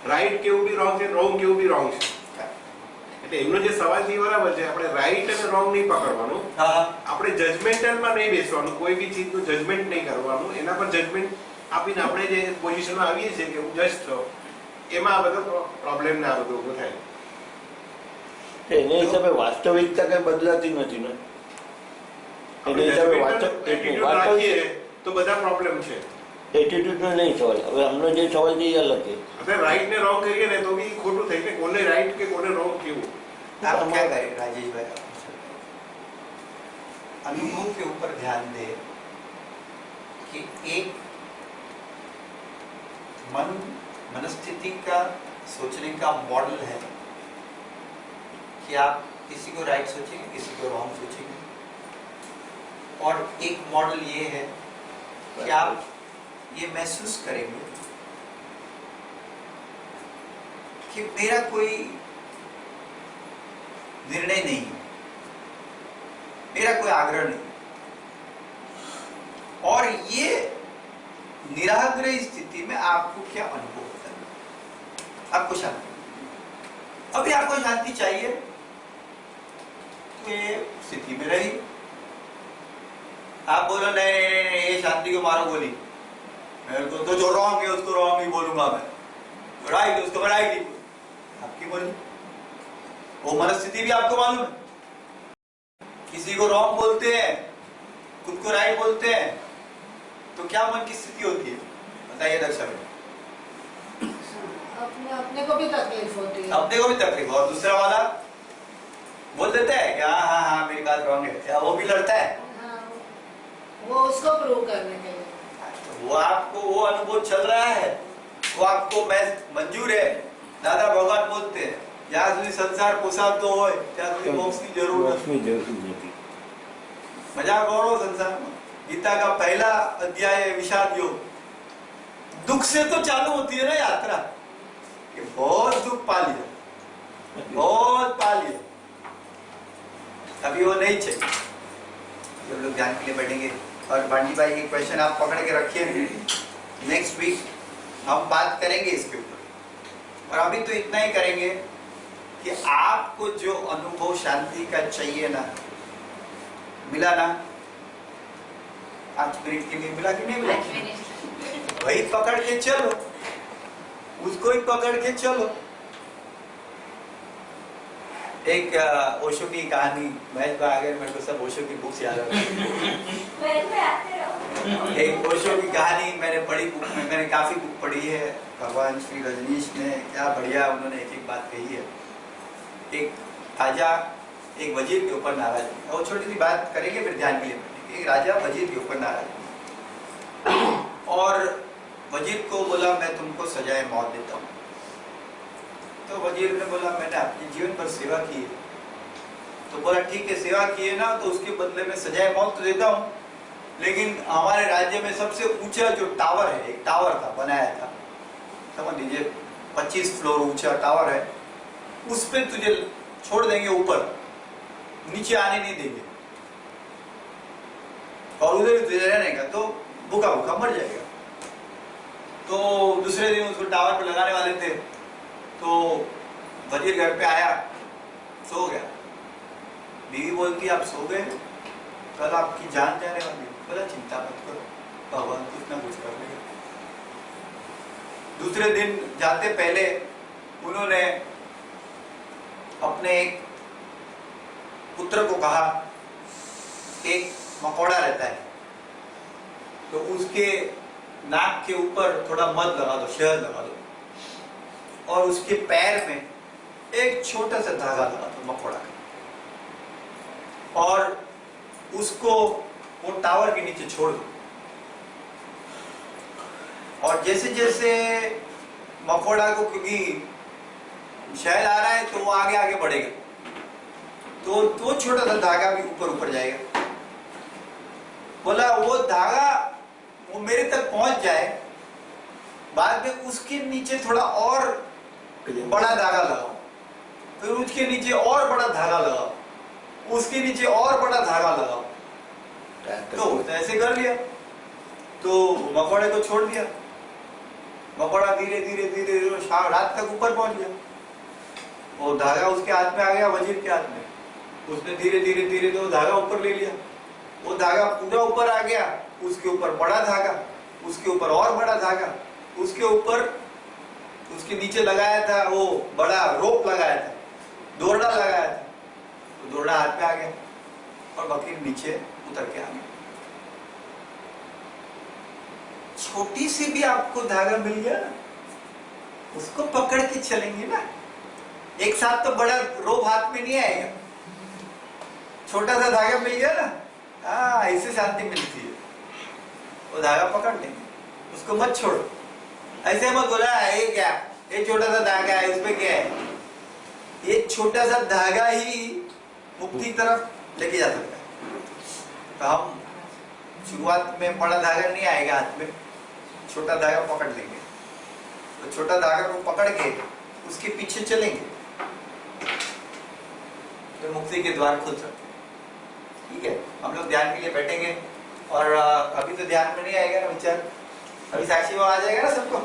રાઈટ કેવું બી રોંગ છે, રોંગ કેવું બી રોંગ છે. એટલે એમનો જે સવાલ છે એ બરાબર છે, આપણે રાઈટ અને રોંગ નહીં પકડવાનું, આપણે જજમેન્ટલમાં નહીં બેસવાનું, કોઈ બી ચીજનું જજમેન્ટ નહીં કરવાનું, એના પર જજમેન્ટ આપીને આપણે જે પોઝિશનમાં આવીએ છીએ કે હું જજ છો, એમાં આ બધો પ્રોબ્લેમ ને આ બધું ઊભું થાય. એના હિસાબે વાસ્તવિકતા કઈ બદલાતી નથી ને. એના હિસાબે એટીટ્યુડ રાખીએ તો બધા પ્રોબ્લેમ છે. એટીટ્યુડનો નહીં સવાલ. હવે અમને જે સવાલ છે એ અલગ છે. આપણે રાઈટ ને રોંગ કરીએ ને તો બી ખોટું થઈ કે કોને રાઈટ કે કોને રોંગ કેવું. आप क्या करें राजेश भाई, अनुभव के ऊपर ध्यान दे कि एक मनस्थिति का सोचने का मॉडल है कि आप किसी को राइट सोचेंगे, किसी को रॉन्ग सोचेंगे, और एक मॉडल ये है कि आप ये महसूस करेंगे कि मेरा कोई निर्णय नहीं, मेरा कोई आग्रह नहीं, और ये निराग्रही स्थिति में आपको क्या अनुभव होता है, आपको शांति। अभी आपको शांति चाहिए तो ये स्थिति में रही, आप बोलो नहीं नहीं नहीं, नहीं ये शांति को मारो गोली, मेरे को तो जो रॉन्ग है उसको रॉन्ग ही बोलूंगा मैं, जो राइट है उसको मैं राइट ही बोलूंगा। आपकी बोली वो मनस्थिति भी आपको मालूम है, किसी को रॉन्ग बोलते हैं, खुद को राइट बोलते हैं, तो क्या मन की स्थिति होती है बताइए दर्शक। अपने अपने को भी तकलीफ होती है, अपने को भी तकलीफ, और दूसरा वाला बोल देता है कि हाँ हाँ हाँ मेरी बात रॉन्ग है, क्या वो भी लड़ता है। हाँ, वो उसको प्रूव करने के लिए। तो वो आपको वो अनुभव चल रहा है, वो आपको मैं मंजूर है। दादा भगवान बोलते हैं જ્યાં સુધી સંસાર પોસાતો હોય ત્યાં સુધી મોક્ષની જરૂર નથી। મજા કરો સંસારમાં। गीता का पहला अध्याय है विषाद योग। दुख से तो चालू होती है ना यात्रा, कि बहुत दुख पा लिया, बहुत पा लिया, अभी वो नहीं चाहिए। जब लोग ध्यान के लिए बैठेंगे, और बांडी भाई के क्वेश्चन आप पकड़ के रखिए, नेक्स्ट वीक हम बात करेंगे इसके ऊपर। और अभी तो इतना ही करेंगे कि आपको जो अनुभव शांति का चाहिए ना, मिला ना, 5 मिनट के लिए मिला कि नहीं मिला, वही पकड़ के चलो, उसको ही पकड़ के चलो। एक ओशो की कहानी, महेश भाई आगे मेरे को सब ओशो की बुक्स याद आती है। एक ओशो की कहानी मैंने पढ़ी बुक में, मैंने काफी बुक पढ़ी है। भगवान श्री रजनीश ने क्या बढ़िया उन्होंने एक एक बात कही है। एक राजा एक वजीर के ऊपर नाराज है, और छोटी सी बात करेंगे फिर ध्यान के लिए बैठेंगे। एक राजा वजीर के ऊपर नाराज है, और वजीर को बोला मैं तुमको सजाए मौत देता हूँ। तो वजीर ने बोला मैंने अपने जीवन पर सेवा की है। तो बोला ठीक है सेवा की है ना, तो उसके बदले में सजाए मौत तो देता हूँ, लेकिन हमारे राज्य में सबसे ऊंचा जो टावर है, एक टावर था बनाया था, समझ लीजिए 25 फ्लोर ऊंचा टावर है, उस पे तुझे छोड़ देंगे ऊपर, नीचे आने नहीं देंगे, और उधर ही तुझे रहने का, तो भूखा भूखा मर जाएगा। तो दूसरे दिन उसको टावर पे लगाने वाले थे, तो वजीर घर पे आया, सो गया। बीवी बोलती आप सो गए, कल आपकी जान जाने वाली है। बोला चिंता मत करो, भगवान कुछ ना कुछ कर लेगा। दूसरे दिन जाते पहले उन्होंने अपने एक पुत्र को कहा, एक मकोड़ा रहता है तो उसके नाक के ऊपर थोड़ा मध लगा दो, शहद लगा दो, और उसके पैर में एक छोटा सा धागा लगा दो मकोड़ा का, और उसको वो टावर के नीचे छोड़ दो। और जैसे जैसे मकोड़ा को, क्योंकि शहद आ रहा है तो वो आगे आगे बढ़ेगा, तो छोटा सा धागा भी ऊपर ऊपर जाएगा। बोला वो धागा वो मेरे तक पहुंच जाए, बाद में उसके नीचे थोड़ा और बड़ा धागा लगाओ, फिर उसके नीचे और बड़ा धागा लगाओ, उसके नीचे और बड़ा धागा लगाओ। तो ऐसे कर लिया, तो मकोड़े को छोड़ दिया। मकोड़ा धीरे धीरे धीरे धीरे शाम रात तक ऊपर पहुंच गया। वो धागा उसके हाथ में आ गया, वजीर के हाथ में। उसने धीरे धीरे धीरे तो धागा ऊपर ले लिया। वो धागा पूरा ऊपर आ गया, उसके ऊपर बड़ा धागा, उसके ऊपर और बड़ा धागा, उसके ऊपर उसके नीचे लगाया था वो बड़ा रोप लगाया था, दोरडा लगाया था, तो दोरडा हाथ पे आ गया और बकरी नीचे उतर के आ गया। छोटी सी भी आपको धागा मिल गया ना, उसको पकड़ के चलेंगे ना। एक साथ तो बड़ा रोप हाथ में नहीं आएगा, छोटा सा धागा मिल गया ना, हाँ ऐसे शांति मिलती है। वो धागा पकड़ लेंगे, उसको मत छोड़ो। ऐसे मत बोला ये क्या, ये छोटा सा धागा है, उसमें क्या है। ये छोटा सा धागा ही मुक्ति की तरफ लेके जा सकता है। तो हम शुरुआत में बड़ा धागा नहीं आएगा हाथ में, छोटा धागा पकड़ लेंगे। तो छोटा धागा को पकड़ के उसके पीछे चलेंगे तो मुक्ति के द्वार खुल सकते हैं। ठीक है, हम लोग ध्यान के लिए बैठेंगे। और अभी तो ध्यान में नहीं आएगा ना विचार, अभी साक्षी में आ जाएगा ना सबको।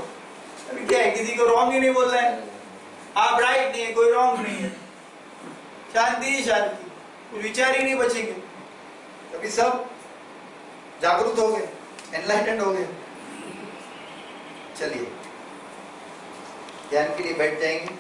अभी क्या है, किसी को रॉन्ग ही नहीं बोल रहा है, आप राइट नहीं है, कोई रॉन्ग नहीं है, शांति ही शांति, कुछ विचार ही नहीं बचेंगे। अभी सब जागरूक हो गए, एनलाइटेंड हो गए। चलिए ध्यान के लिए बैठ जाएंगे।